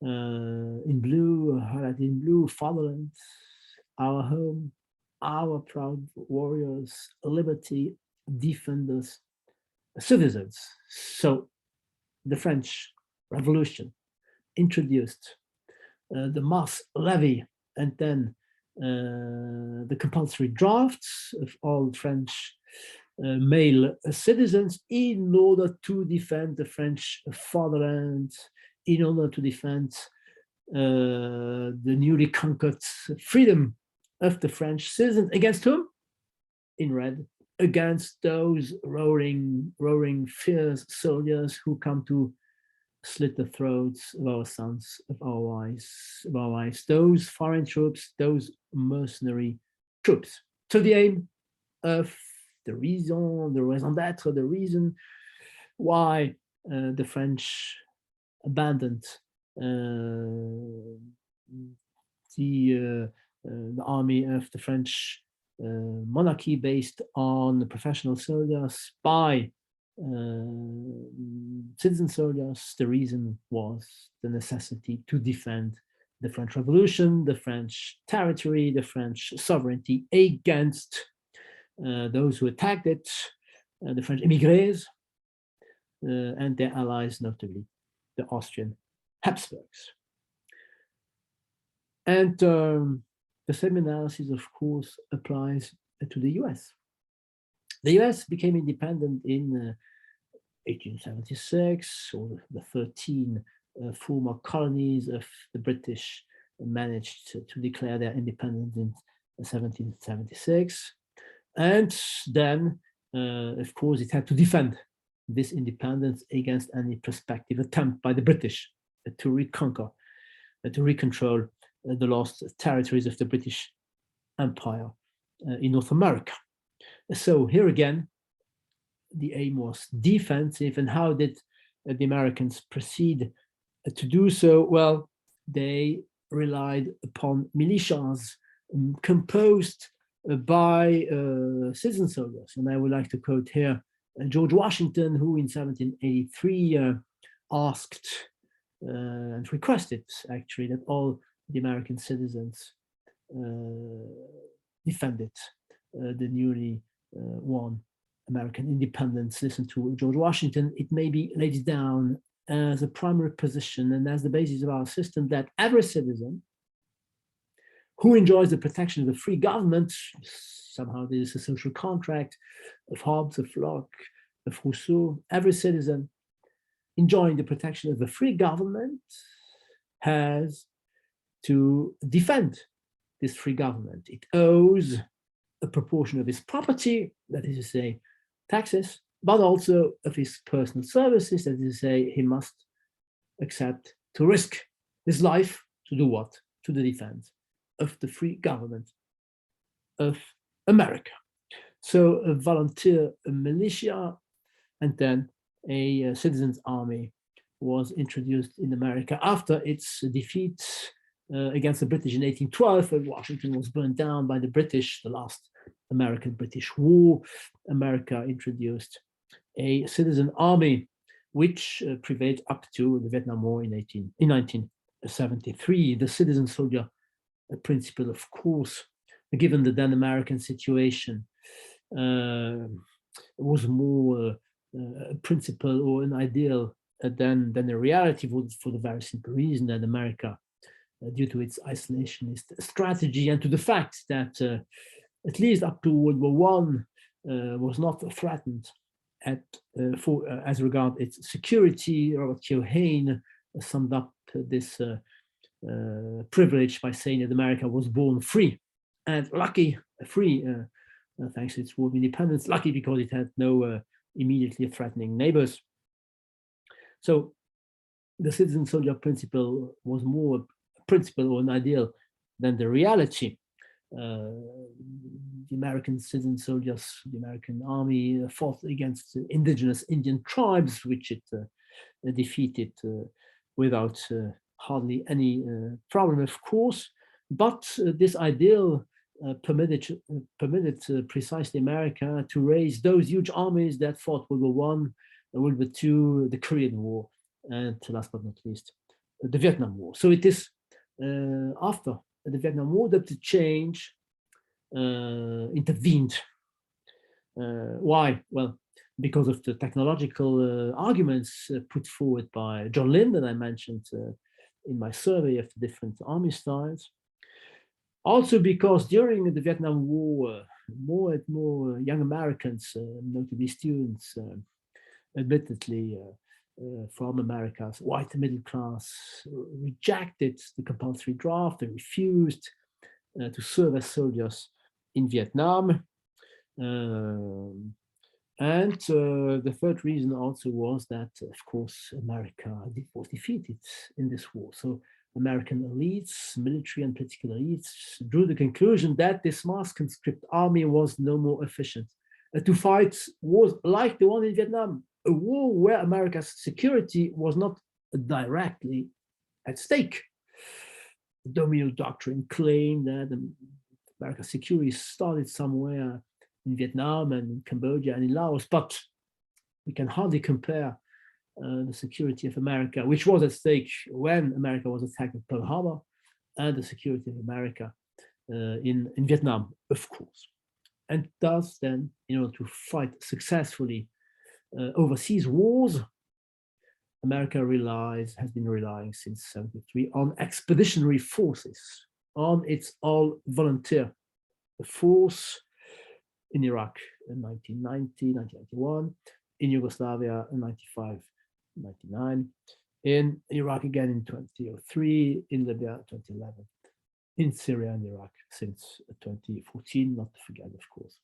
in blue, highlighted in blue: fatherland, our home, our proud warriors, liberty, defenders, citizens. So the French Revolution introduced the mass levy and then the compulsory drafts of all French male citizens in order to defend the French fatherland, in order to defend the newly conquered freedom of the French citizens. Against whom? In red, against those roaring fierce soldiers who come to slit the throats of our sons, of our wives, those foreign troops, those mercenary troops. So the aim of the raison d'être, the reason why the French abandoned the army of the French monarchy based on the professional soldiers by citizen soldiers, the reason was the necessity to defend the French Revolution, the French territory, the French sovereignty against those who attacked it, the French émigrés, and their allies, notably the Austrian Habsburgs. And the same analysis, of course, applies to the US. The US became independent in 1876, or the 13 former colonies of the British managed to declare their independence in 1776. And then, of course, it had to defend this independence against any prospective attempt by the British to reconquer, to recontrol the lost territories of the British Empire in North America. So here again, the aim was defensive. And how did the Americans proceed to do so? Well, they relied upon militias composed by citizen soldiers. And I would like to quote here George Washington, who in 1783 asked and requested, actually, that all the American citizens defended the newly won American independence. Listen to George Washington. It may be laid down as a primary position and as the basis of our system that every citizen who enjoys the protection of the free government, somehow there is a social contract of Hobbes, of Locke, of Rousseau, every citizen enjoying the protection of the free government has to defend this free government. It owes a proportion of his property, that is to say, taxes, but also of his personal services, that is to say, he must accept to risk his life to do what? To the defense of the free government of America. So a volunteer militia and then a citizens' army was introduced in America after its defeat against the British in 1812, when Washington was burned down by the British, the last American-British War. America introduced a citizen army, which prevailed up to the Vietnam War in 1973. The citizen soldier principle, of course, given the then American situation, was more a principle or an ideal than a reality, for the very simple reason that America, due to its isolationist strategy and to the fact that at least up to World War I was not threatened as regard its security. Robert Keohane summed up this privilege by saying that America was born free and lucky, free thanks to its war of independence, lucky because it had no immediately threatening neighbors. So the citizen soldier principle was more a principle or an ideal than the reality. The American citizen soldiers, the American army fought against indigenous Indian tribes, which it defeated without hardly any problem, of course. But this ideal permitted precisely America to raise those huge armies that fought World War I, World War II, the Korean War, and last but not least, the Vietnam War. So it is after the Vietnam War that the change intervened. Why? Well, because of the technological arguments put forward by John Lynn that I mentioned in my survey of the different army styles. Also because during the Vietnam War, more and more young Americans, notably students, admittedly from America's white middle class, rejected the compulsory draft. They refused to serve as soldiers in Vietnam. And the third reason also was that, of course, America was defeated in this war. So American elites, military and political elites, drew the conclusion that this mass conscript army was no more efficient to fight wars like the one in Vietnam, a war where America's security was not directly at stake. The domino doctrine claimed that America's security started somewhere in Vietnam and in Cambodia and in Laos, but we can hardly compare the security of America, which was at stake when America was attacked at Pearl Harbor, and the security of America in Vietnam, of course. And thus then, in order to fight successfully overseas wars, America has been relying since 1973 on expeditionary forces, on its all-volunteer force in Iraq in 1990, 1991, in Yugoslavia in 95, 99, in Iraq again in 2003, in Libya 2011, in Syria and Iraq since 2014, not to forget, of course,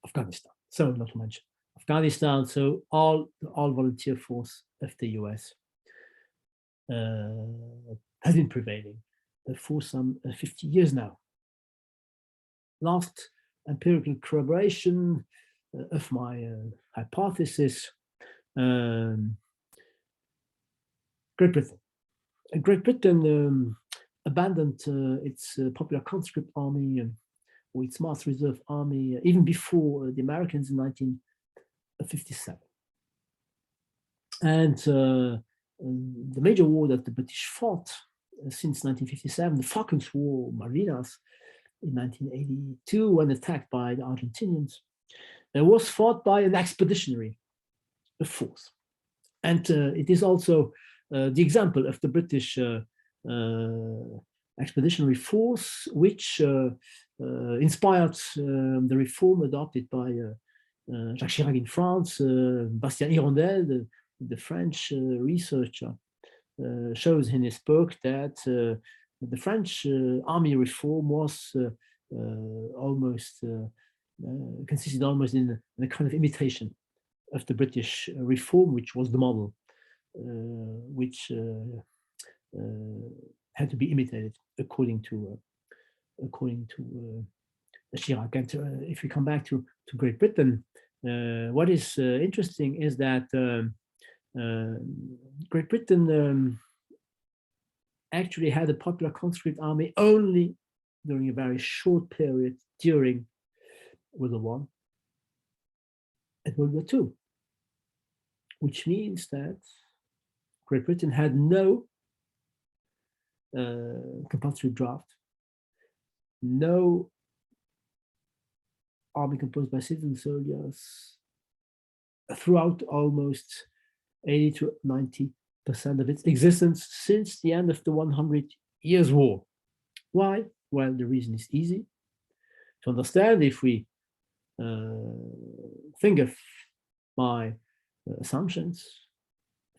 Afghanistan. So not to mention Afghanistan. So all volunteer force of the US has been prevailing for some 50 years now. Last empirical corroboration of my hypothesis, Great Britain. Great Britain abandoned its popular conscript army or its mass reserve army even before the Americans in 1957. And the major war that the British fought since 1957, the Falklands War, Malvinas, in 1982 when attacked by the Argentinians, was fought by an expeditionary force. And it is also the example of the British expeditionary force, which inspired the reform adopted by Jacques Chirac in France. Bastien Hirondelle, the French researcher, shows in his book that the French army reform was almost consisted almost in a kind of imitation of the British reform, which was the model, which had to be imitated according to Chirac. And if we come back to Great Britain, what is interesting is that Great Britain actually had a popular conscript army only during a very short period during World War I and World War II, which means that Great Britain had no compulsory draft, no army composed by citizen soldiers throughout almost 80 to 90% of its existence since the end of the 100 Years' War. Why? Well, the reason is easy to understand. If we think of my assumptions,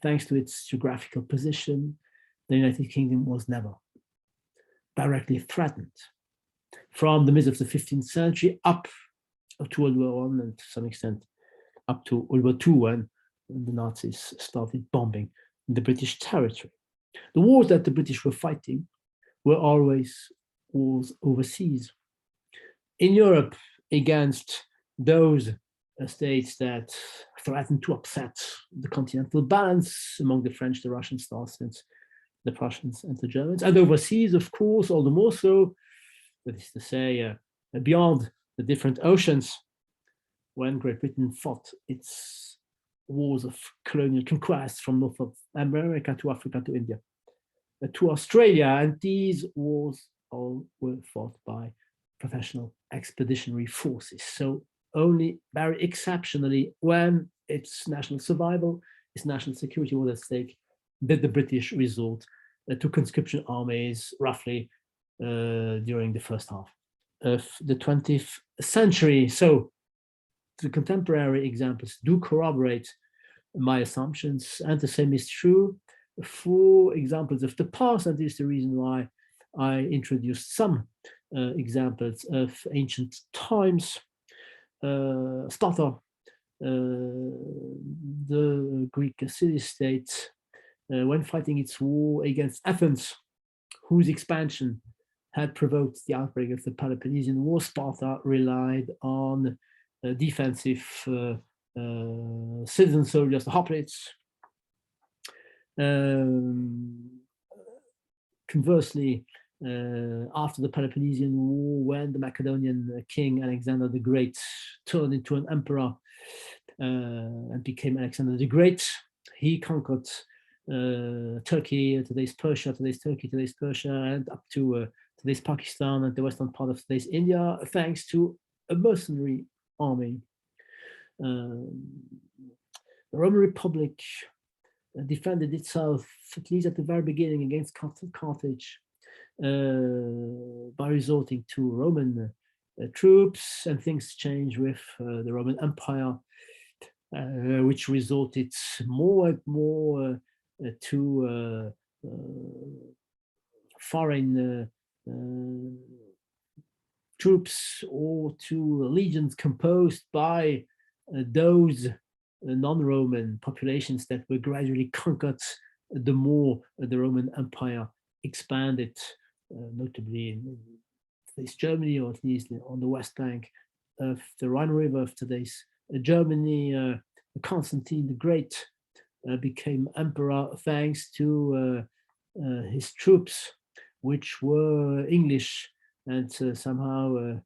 thanks to its geographical position, the United Kingdom was never directly threatened. From the mid of the 15th century up to World War I, and to some extent up to World War II, when the Nazis started bombing the British territory. The wars that the British were fighting were always wars overseas. In Europe, against those states that threatened to upset the continental balance among the French, the Russians, the Austrians, the Prussians, and the Germans, and overseas, of course, all the more so, that is to say, beyond the different oceans, when Great Britain fought its wars of colonial conquest from North of America to Africa to India, to Australia, and these wars all were fought by professional expeditionary forces. So only very exceptionally, when its national survival, its national security was at stake, did the British resort to conscription armies, roughly during the first half of the 20th century. So the contemporary examples do corroborate my assumptions, and the same is true for examples of the past, and this is the reason why I introduced some examples of ancient times. Sparta, the Greek city-state, when fighting its war against Athens, whose expansion had provoked the outbreak of the Peloponnesian War, Sparta relied on defensive citizen soldiers, the hoplites. Conversely, after the Peloponnesian War, when the Macedonian king Alexander the Great turned into an emperor and became Alexander the Great, he conquered Turkey, today's Persia, and up to today's Pakistan and the western part of today's India, thanks to a mercenary army. The Roman Republic defended itself, at least at the very beginning, against Carthage by resorting to Roman troops, and things changed with the Roman Empire, which resorted more and more to foreign troops, or to legions composed by those non-Roman populations that were gradually conquered the more the Roman Empire expanded, notably in today's Germany, or at least on the west bank of the Rhine River of today's Germany. Constantine the Great became emperor thanks to his troops, which were English and somehow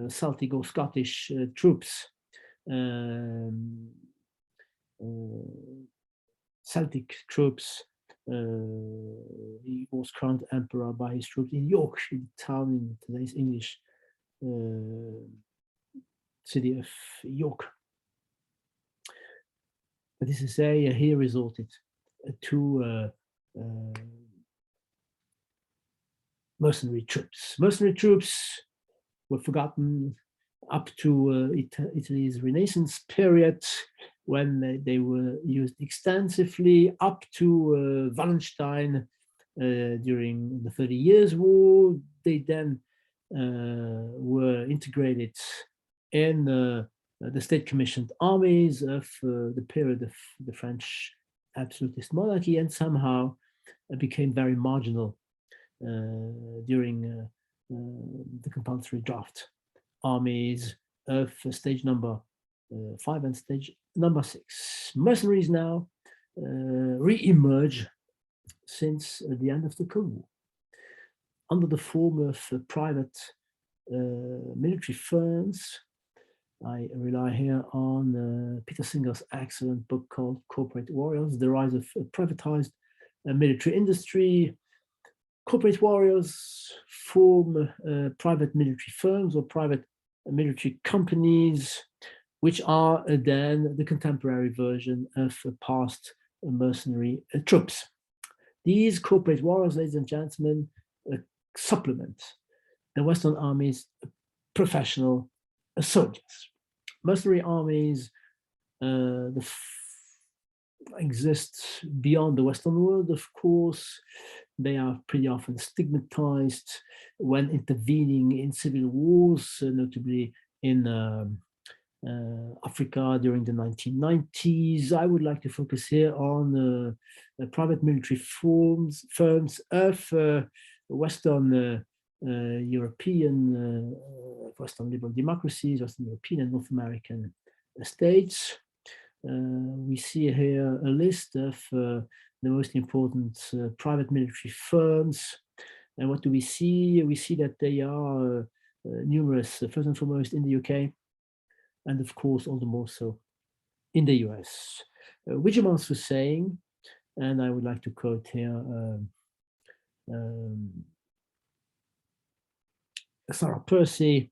Celtic or Scottish troops. Celtic troops. He was crowned emperor by his troops in York, in the town in today's English city of York. That is to say, he resorted to mercenary troops. Mercenary troops were forgotten up to Italy's Renaissance period, when they were used extensively, up to Wallenstein during the 30 Years' War. They then were integrated in the state-commissioned armies of the period of the French absolutist monarchy, and somehow became very marginal during the compulsory draft armies of stage number 5 and stage number 6. Mercenaries now re-emerge since the end of the Cold War under the form of private military firms. I rely here on Peter Singer's excellent book called Corporate Warriors, The Rise of Privatized Military Industry. Corporate warriors form private military firms or private military companies, which are then the contemporary version of past mercenary troops. These corporate warriors, ladies and gentlemen, supplement the Western Army's professional soldiers. Mercenary armies exist beyond the Western world, of course. They are pretty often stigmatized when intervening in civil wars, notably in Africa during the 1990s. I would like to focus here on private military firms of Western European, Western liberal democracies, Western European and North American states. We see here a list of the most important private military firms. And what do we see? We see that they are numerous, first and foremost in the UK, and of course all the more so in the US. Which amounts to saying, and I would like to quote here Sarah Percy,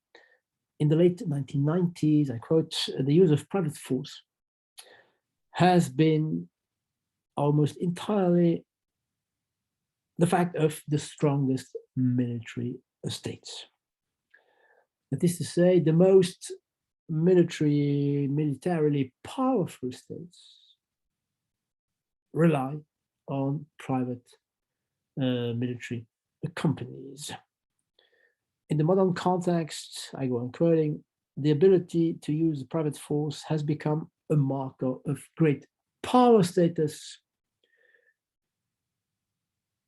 in the late 1990s, I quote, "The use of private force has been almost entirely the fact of the strongest military states." That is to say, the most militarily powerful states rely on private military companies. In the modern context, I go on quoting, "The ability to use private force has become a marker of great power status."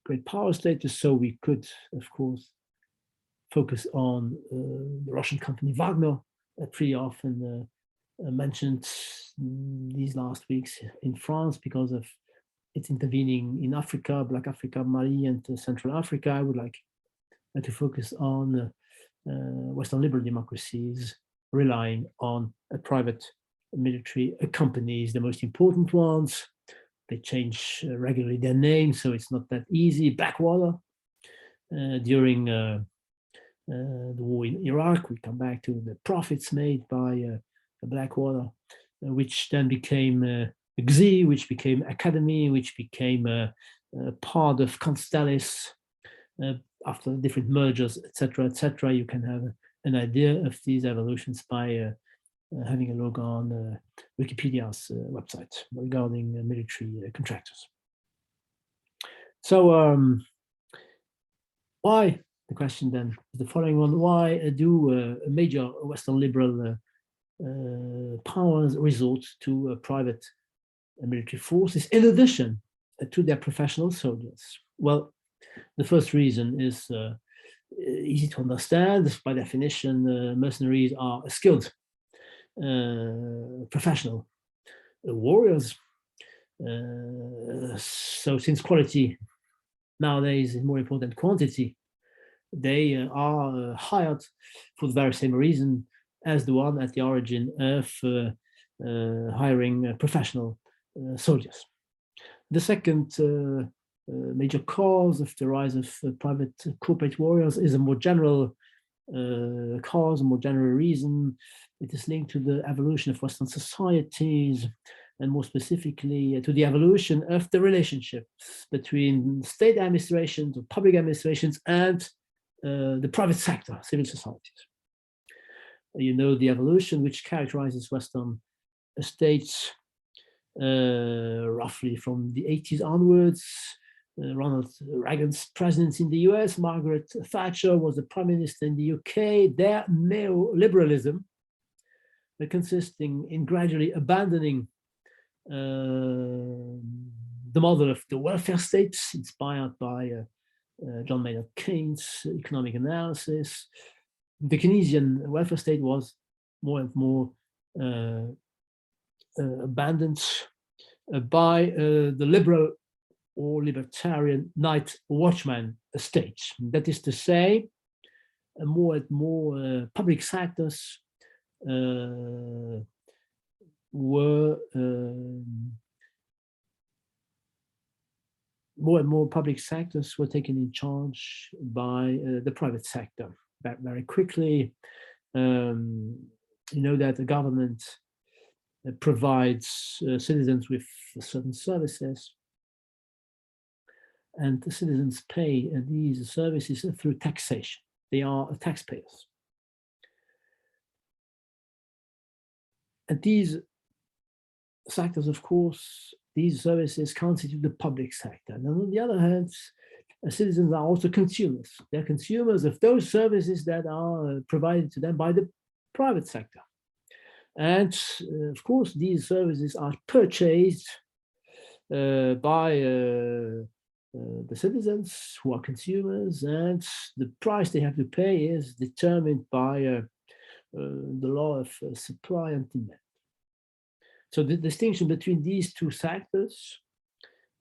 Great power status, so we could, of course, focus on the Russian company Wagner, pretty often mentioned these last weeks in France because of its intervening in Africa, Black Africa, Mali, and Central Africa. I would like to focus on Western liberal democracies relying on private military companies, the most important ones. They change regularly their names, so it's not that easy. Blackwater, during the war in Iraq, we come back to the profits made by Blackwater, which then became XI, which became Academy, which became part of Constellis after different mergers, etc., etc. You can have an idea of these evolutions by having a look on Wikipedia's website regarding military contractors. So why, the question then is the following one, why do major Western liberal powers resort to private military forces in addition to their professional soldiers? Well, the first reason is easy to understand. By definition, mercenaries are skilled professional warriors. So since quality nowadays is more important than quantity, they are hired for the very same reason as the one at the origin of hiring professional soldiers. The second major cause of the rise of private corporate warriors is a more general cause, a more general reason. It is linked to the evolution of Western societies, and more specifically to the evolution of the relationships between state administrations or public administrations and the private sector, civil societies. You know the evolution which characterizes Western states roughly from the 80s onwards. Ronald Reagan's presidency in the US, Margaret Thatcher was the prime minister in the UK. Their neoliberalism, consisting in gradually abandoning the model of the welfare state, inspired by John Maynard Keynes' economic analysis. The Keynesian welfare state was more and more abandoned by the liberal or libertarian night watchman state. That is to say, more and more public sectors were more and more public sectors were taken in charge by the private sector. Very quickly, you know that the government provides citizens with certain services, and the citizens pay these services through taxation. They are taxpayers. And these sectors, of course, these services constitute the public sector. And on the other hand, citizens are also consumers. They're consumers of those services that are provided to them by the private sector. And of course, these services are purchased by the citizens who are consumers, and the price they have to pay is determined by the law of supply and demand. So the distinction between these two sectors,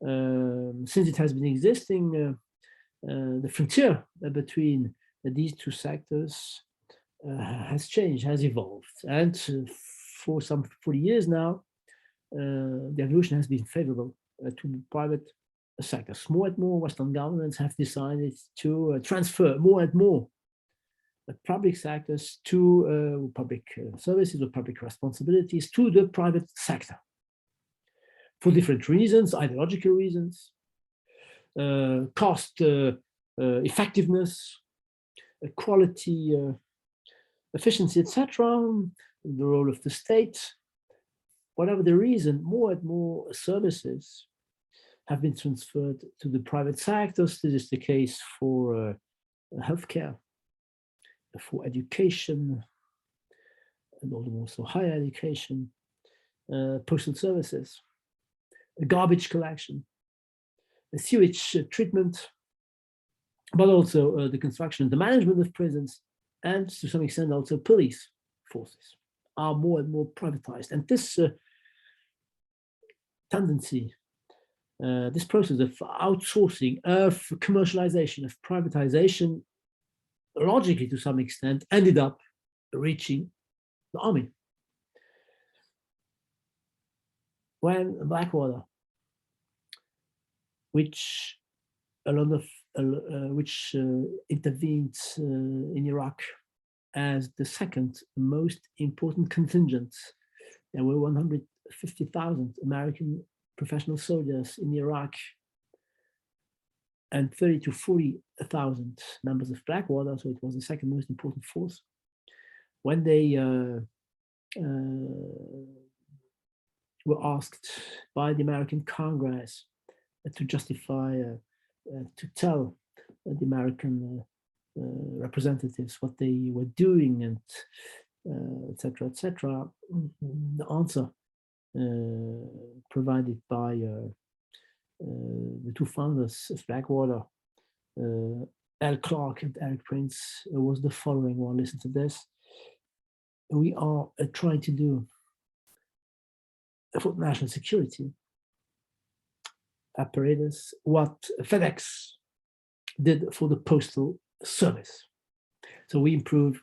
since it has been existing, the frontier between these two sectors has changed, has evolved. And for some 40 years now, the evolution has been favorable to the private sectors. More and more Western governments have decided to transfer more and more public sectors to public services or public responsibilities to the private sector for different reasons, ideological reasons, cost effectiveness, quality, efficiency, etc., the role of the state. Whatever the reason, more and more services have been transferred to the private sectors. This is the case for healthcare, for education, and also higher education, postal services, garbage collection, sewage treatment, but also the construction and the management of prisons, and to some extent also police forces are more and more privatized. And this tendency, this process of outsourcing, of commercialization, of privatization, logically to some extent ended up reaching the army. When Blackwater, which intervened in Iraq as the second most important contingent, there were 150,000 American professional soldiers in Iraq and 30 to 40,000 members of Blackwater, so it was the second most important force. When they were asked by the American Congress to justify, to tell the American representatives what they were doing, and etc., etc., the answer provided by the two founders of Blackwater, Al Clark and Eric Prince, was the following one. Listen to this. We are trying to do for national security apparatus what FedEx did for the postal service. So we improve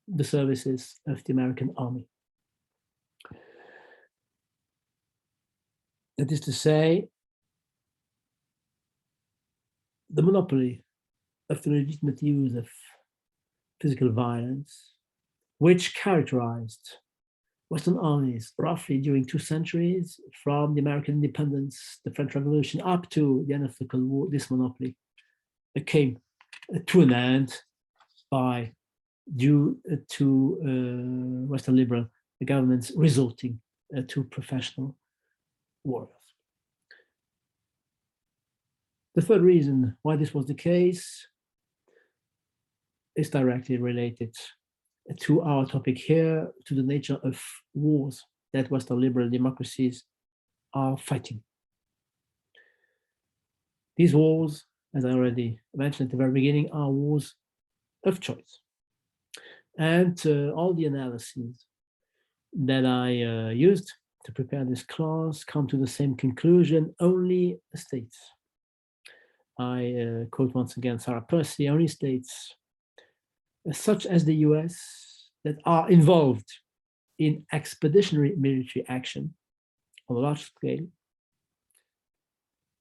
the services of the American Army. That is to say, the monopoly of the legitimate use of physical violence, which characterized Western armies roughly during 2 centuries, from the American independence, the French Revolution, up to the end of the Cold War. This monopoly came to an end due to Western liberal governments resorting to professional warriors. The third reason why this was the case is directly related to our topic here, to the nature of wars that Western liberal democracies are fighting. These wars, as I already mentioned at the very beginning, are wars of choice. And all the analyses that I used to prepare this class come to the same conclusion: only states, I quote once again Sarah Percy, only states such as the US that are involved in expeditionary military action on a large scale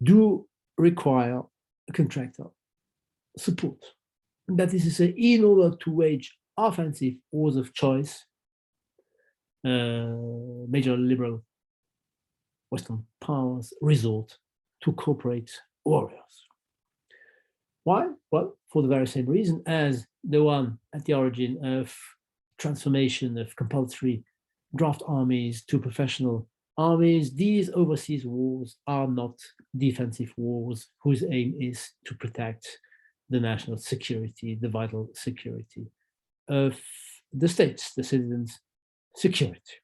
do require a contractor support. That is to say, in order to wage offensive wars of choice, major liberal Western powers resort to corporate warriors. Why? Well, for the very same reason as the one at the origin of transformation of compulsory draft armies to professional armies. These overseas wars are not defensive wars whose aim is to protect the national security, the vital security of the states, the citizens' security.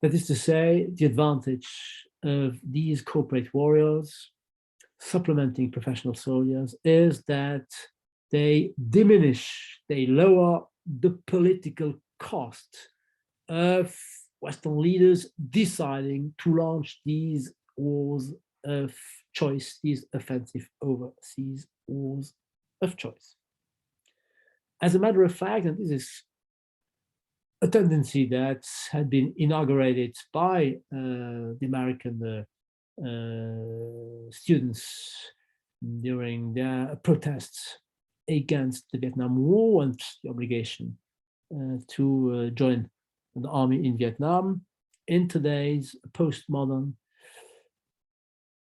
That is to say, the advantage of these corporate warriors supplementing professional soldiers is that they diminish, they lower the political cost of Western leaders deciding to launch these wars of choice, these offensive overseas wars of choice. As a matter of fact, and this is a tendency that had been inaugurated by the American students during their protests against the Vietnam War and the obligation to join the army in Vietnam. In today's postmodern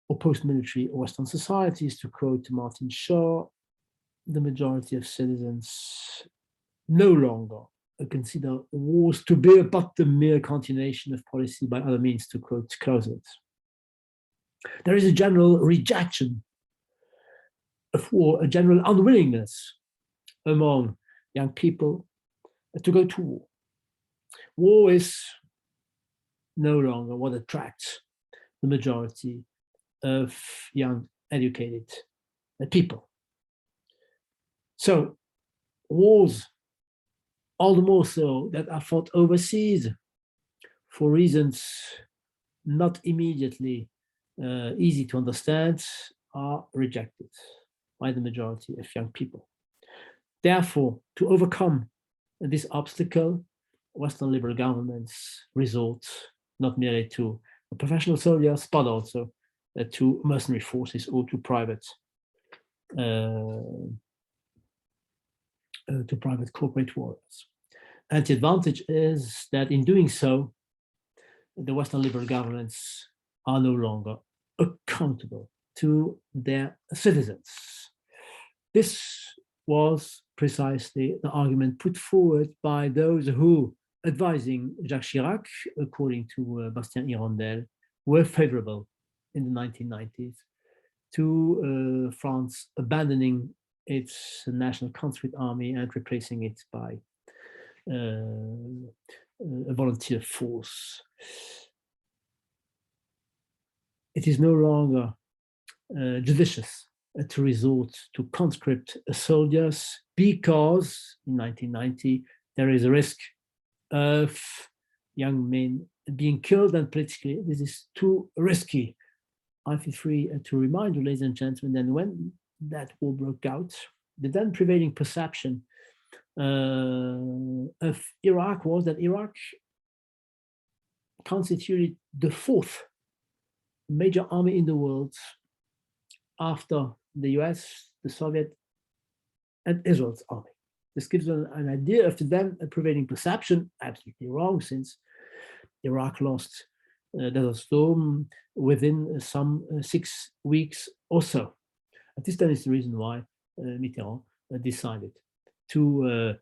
or post-military Western societies, to quote Martin Shaw, the majority of citizens no longer consider wars to be but the mere continuation of policy by other means, to quote Clausewitz. There is a general rejection of war, a general unwillingness among young people to go to war. War is no longer what attracts the majority of young, educated people. So wars, all the more so that are fought overseas for reasons not immediately easy to understand, are rejected by the majority of young people. Therefore, to overcome this obstacle, Western liberal governments resort not merely to professional soldiers, but also to mercenary forces or to private corporate warriors. And the advantage is that in doing so, the Western liberal governments are no longer accountable to their citizens. This was precisely the argument put forward by those who, advising Jacques Chirac, according to Bastien Hirondelle, were favorable in the 1990s to France abandoning its national conscript army and replacing it by a volunteer force. It is no longer judicious to resort to conscript soldiers because in 1990 there is a risk of young men being killed, and politically this is too risky. I feel free to remind you, ladies and gentlemen, that when that war broke out, the then prevailing perception of Iraq was that Iraq constituted the fourth major army in the world after the US, the Soviet, and Israel's army. This gives an idea of the then prevailing perception, absolutely wrong, since Iraq lost Desert Storm within some 6 weeks or so. And this then is the reason why Mitterrand decided to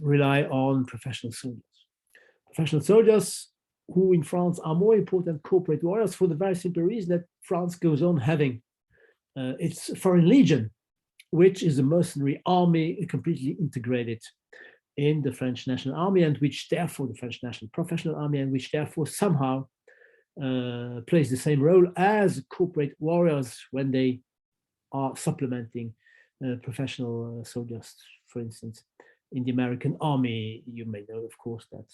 rely on professional soldiers. Professional soldiers who in France are more important than corporate warriors for the very simple reason that France goes on having its Foreign Legion, which is a mercenary army completely integrated in the French National Army, and which therefore the French National Professional Army, and which therefore somehow plays the same role as corporate warriors when they are supplementing professional soldiers. For instance, in the American Army, you may know, of course, that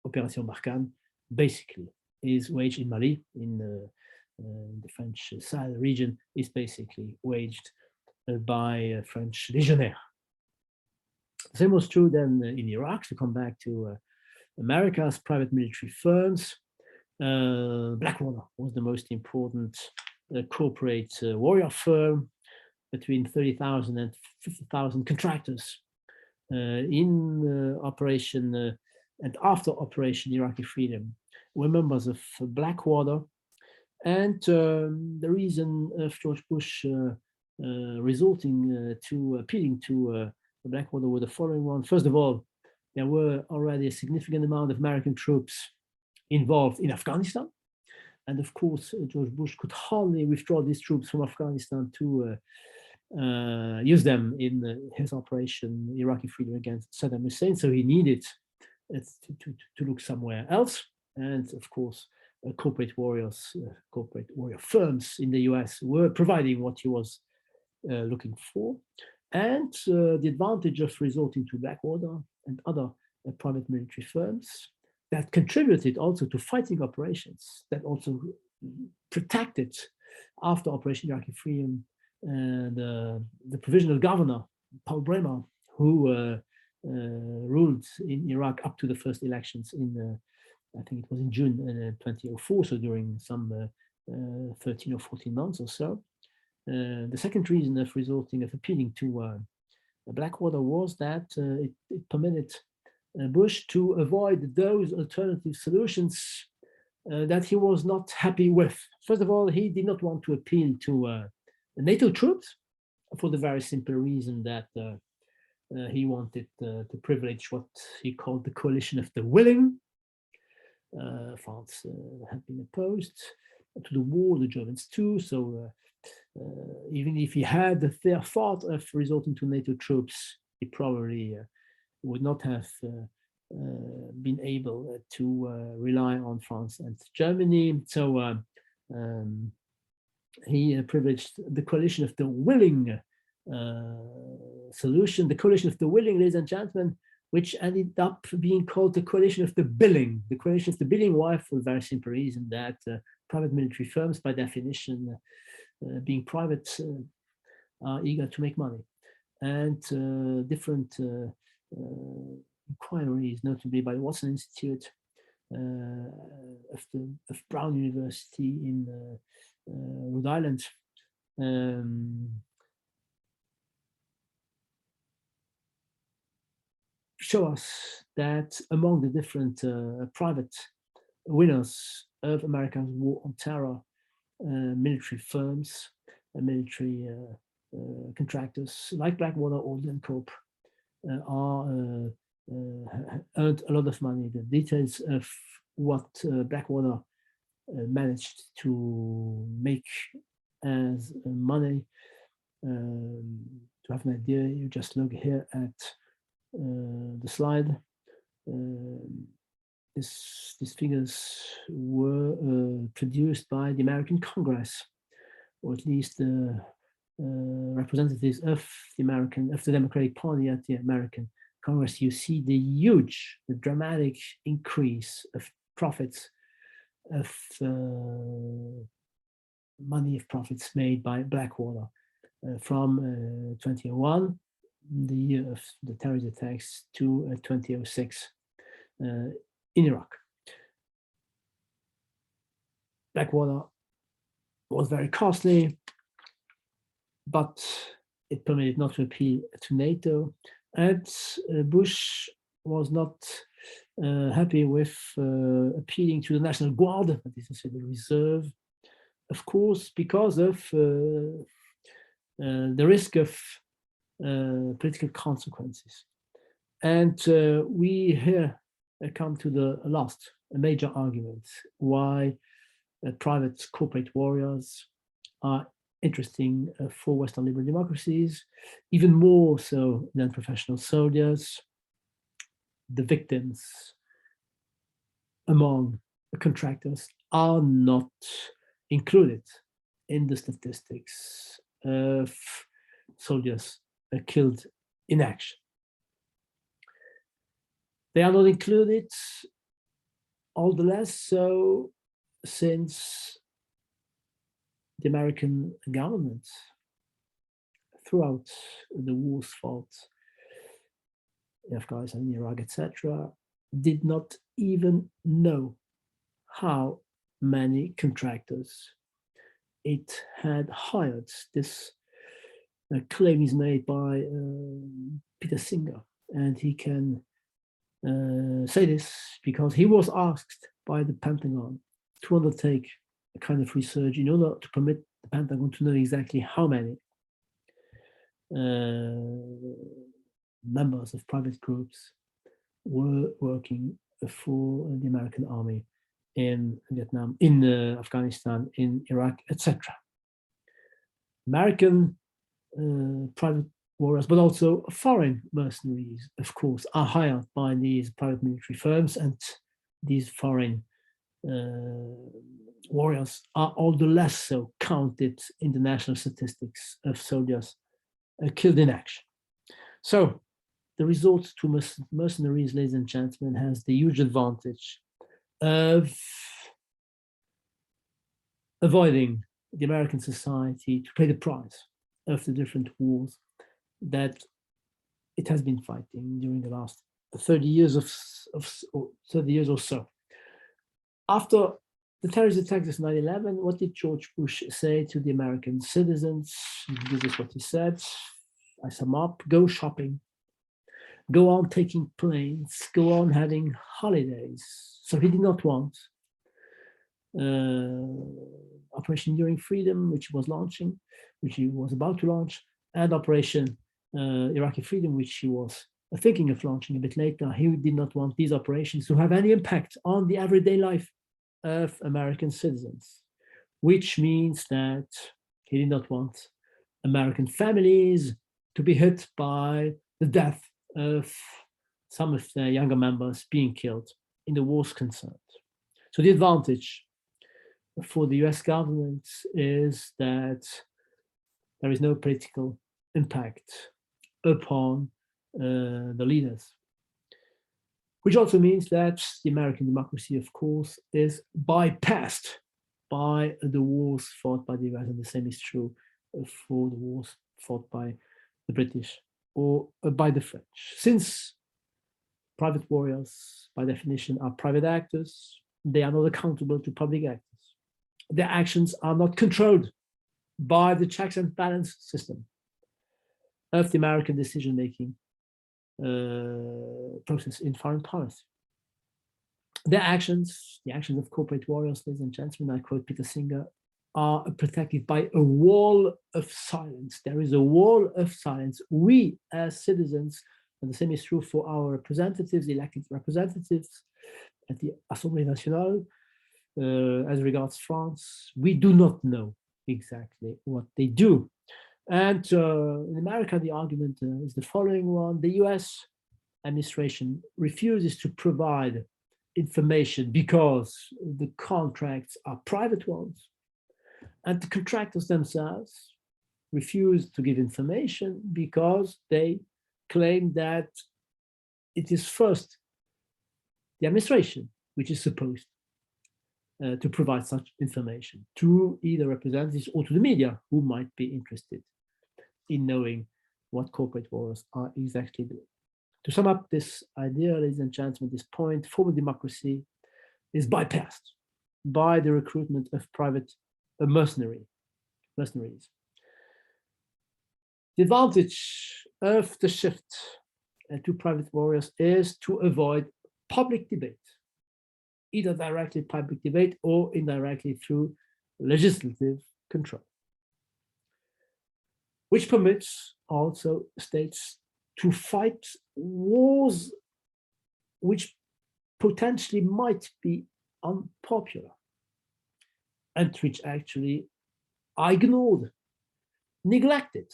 Opération Barkhane basically is waged in Mali, in the French Sahel region, is basically waged by French legionnaires. The same was true then in Iraq. To come back to America's private military firms, Blackwater was the most important corporate warrior firm, between 30,000 and 50,000 contractors in operation and after Operation Iraqi Freedom were members of Blackwater. And the reason of George Bush resorting to appealing to Blackwater were the following one. First of all, there were already a significant amount of American troops involved in Afghanistan. And of course, George Bush could hardly withdraw these troops from Afghanistan to use them in his Operation Iraqi Freedom against Saddam Hussein. So he needed to look somewhere else. And of course, corporate warrior firms in the US were providing what he was looking for. And the advantage of resorting to Blackwater and other private military firms that contributed also to fighting operations, that also protected after Operation Iraqi Freedom the provisional governor, Paul Bremer, who ruled in Iraq up to the first elections in, I think it was in June 2004, so during some 13 or 14 months or so. The second reason of appealing to Blackwater was that it permitted Bush to avoid those alternative solutions that he was not happy with. First of all, he did not want to appeal to NATO troops for the very simple reason that he wanted to privilege what he called the coalition of the willing. France had been opposed to the war, the Germans too, so even if he had the fair thought of resorting to NATO troops, he probably would not have been able to rely on France and Germany. So he privileged the coalition of the willing solution, the coalition of the willing, ladies and gentlemen, which ended up being called the coalition of the billing. The coalition of the billing, why? For the very simple reason that private military firms, by definition, being private, are eager to make money. And different inquiries, notably by the Watson Institute of Brown University in Rhode Island, show us that among the different private winners of America's war on terror, military firms, military contractors like Blackwater or Glencorp earned a lot of money. The details of what Blackwater managed to make as money, to have an idea, you just look here at the slide. These figures were produced by the American Congress, or at least the representatives of the Democratic Party at the American Congress. You see the dramatic increase of profits, of profits made by Blackwater from 2001, the year of the terrorist attacks, to 2006 in Iraq. Blackwater was very costly, but it permitted not to appeal to NATO, and Bush was not happy with appealing to the National Guard, that is to say the reserve, of course, because of the risk of political consequences. And we here come to the last, a major argument why private corporate warriors are interesting for Western liberal democracies, even more so than professional soldiers. The victims among the contractors are not included in the statistics of soldiers killed in action. They are not included, all the less so since the American government, throughout the wars fought in Afghanistan, in Iraq, etc., did not even know how many contractors it had hired. This claim is made by Peter Singer, and he can say this because he was asked by the Pentagon to undertake a kind of research in order to permit the Pentagon to know exactly how many members of private groups were working for the American army in Vietnam, in Afghanistan, in Iraq, etc. American private warriors, but also foreign mercenaries, of course, are hired by these private military firms, and these foreign warriors are all the less so counted in the national statistics of soldiers killed in action. So the resort to mercenaries, ladies and gentlemen, has the huge advantage of avoiding the American society to pay the price of the different wars that it has been fighting during the last 30 years or 30 years or so. After the terrorist attacks of 9/11, what did George Bush say to the American citizens? This is what he said. I sum up: go shopping, go on taking planes, go on having holidays. So he did not want Operation Enduring Freedom, which he was launching, which he was about to launch, and Operation Iraqi Freedom, which he was thinking of launching a bit later. He did not want these operations to have any impact on the everyday life of American citizens, which means that he did not want American families to be hit by the death of some of their younger members being killed in the wars concerned. So the advantage for the US government is that there is no political impact upon the leaders, which also means that the American democracy, of course, is bypassed by the wars fought by the US, and the same is true for the wars fought by the British or by the French. Since private warriors, by definition, are private actors, they are not accountable to public actors. Their actions are not controlled by the checks and balance system of the American decision-making process in foreign policy. Their actions, the actions of corporate warriors, ladies and gentlemen, I quote Peter Singer, are protected by a wall of silence. There is a wall of silence. We as citizens, and the same is true for our representatives, elected representatives at the Assemblée Nationale, as regards France, we do not know exactly what they do. And in America, the argument is the following one. The US administration refuses to provide information because the contracts are private ones, and the contractors themselves refuse to give information because they claim that it is first the administration which is supposed to provide such information to either representatives or to the media who might be interested in knowing what corporate warriors are exactly doing. To sum up this idea, ladies and gentlemen, this point, formal democracy is bypassed by the recruitment of private mercenaries. The advantage of the shift to private warriors is to avoid public debate, either directly public debate or indirectly through legislative control, which permits also states to fight wars which potentially might be unpopular and which actually are ignored, neglected,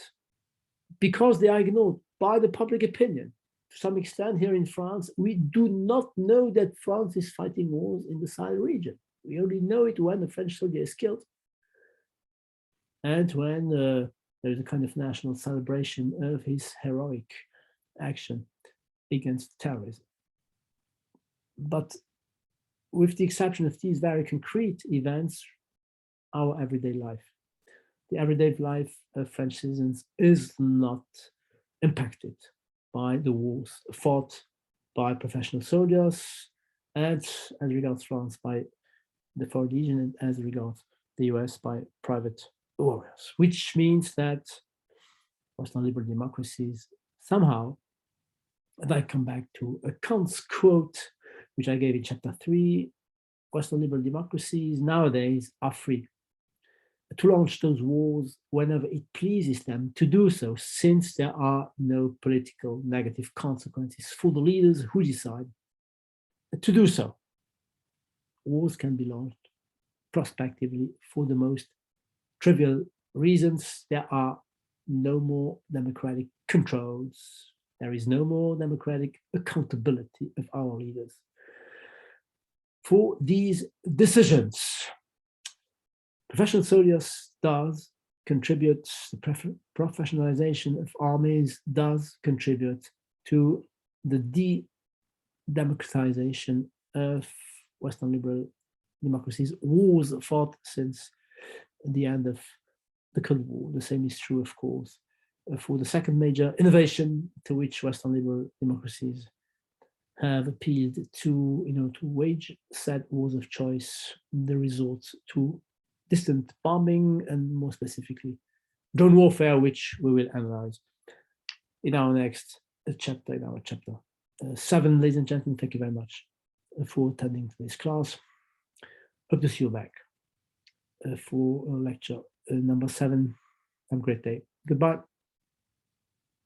because they are ignored by the public opinion. To some extent, here in France, we do not know that France is fighting wars in the Sahel region. We only know it when a French soldier is killed and when there's a kind of national celebration of his heroic action against terrorism. But with the exception of these very concrete events, our everyday life, the everyday life of French citizens is not impacted by the wars fought by professional soldiers, and as regards France by the Foreign Legion, and as regards the US by private warriors, which means that Western liberal democracies somehow, and I come back to a Kant's quote, which I gave in chapter 3, Western liberal democracies nowadays are free to launch those wars whenever it pleases them to do so, since there are no political negative consequences for the leaders who decide to do so. Wars can be launched prospectively for the most trivial reasons. There are no more democratic controls. There is no more democratic accountability of our leaders for these decisions. Professional soldiers does contribute, the professionalization of armies does contribute to the de-democratization of Western liberal democracies. Wars fought since the end of the Cold War. The same is true, of course, for the second major innovation to which Western liberal democracies have appealed to, to wage said wars of choice, the resort to distant bombing, and more specifically, drone warfare, which we will analyze in our next chapter, in our chapter 7. Ladies and gentlemen, thank you very much for attending today's class. Hope to see you back for lecture number 7. Have a great day. Goodbye.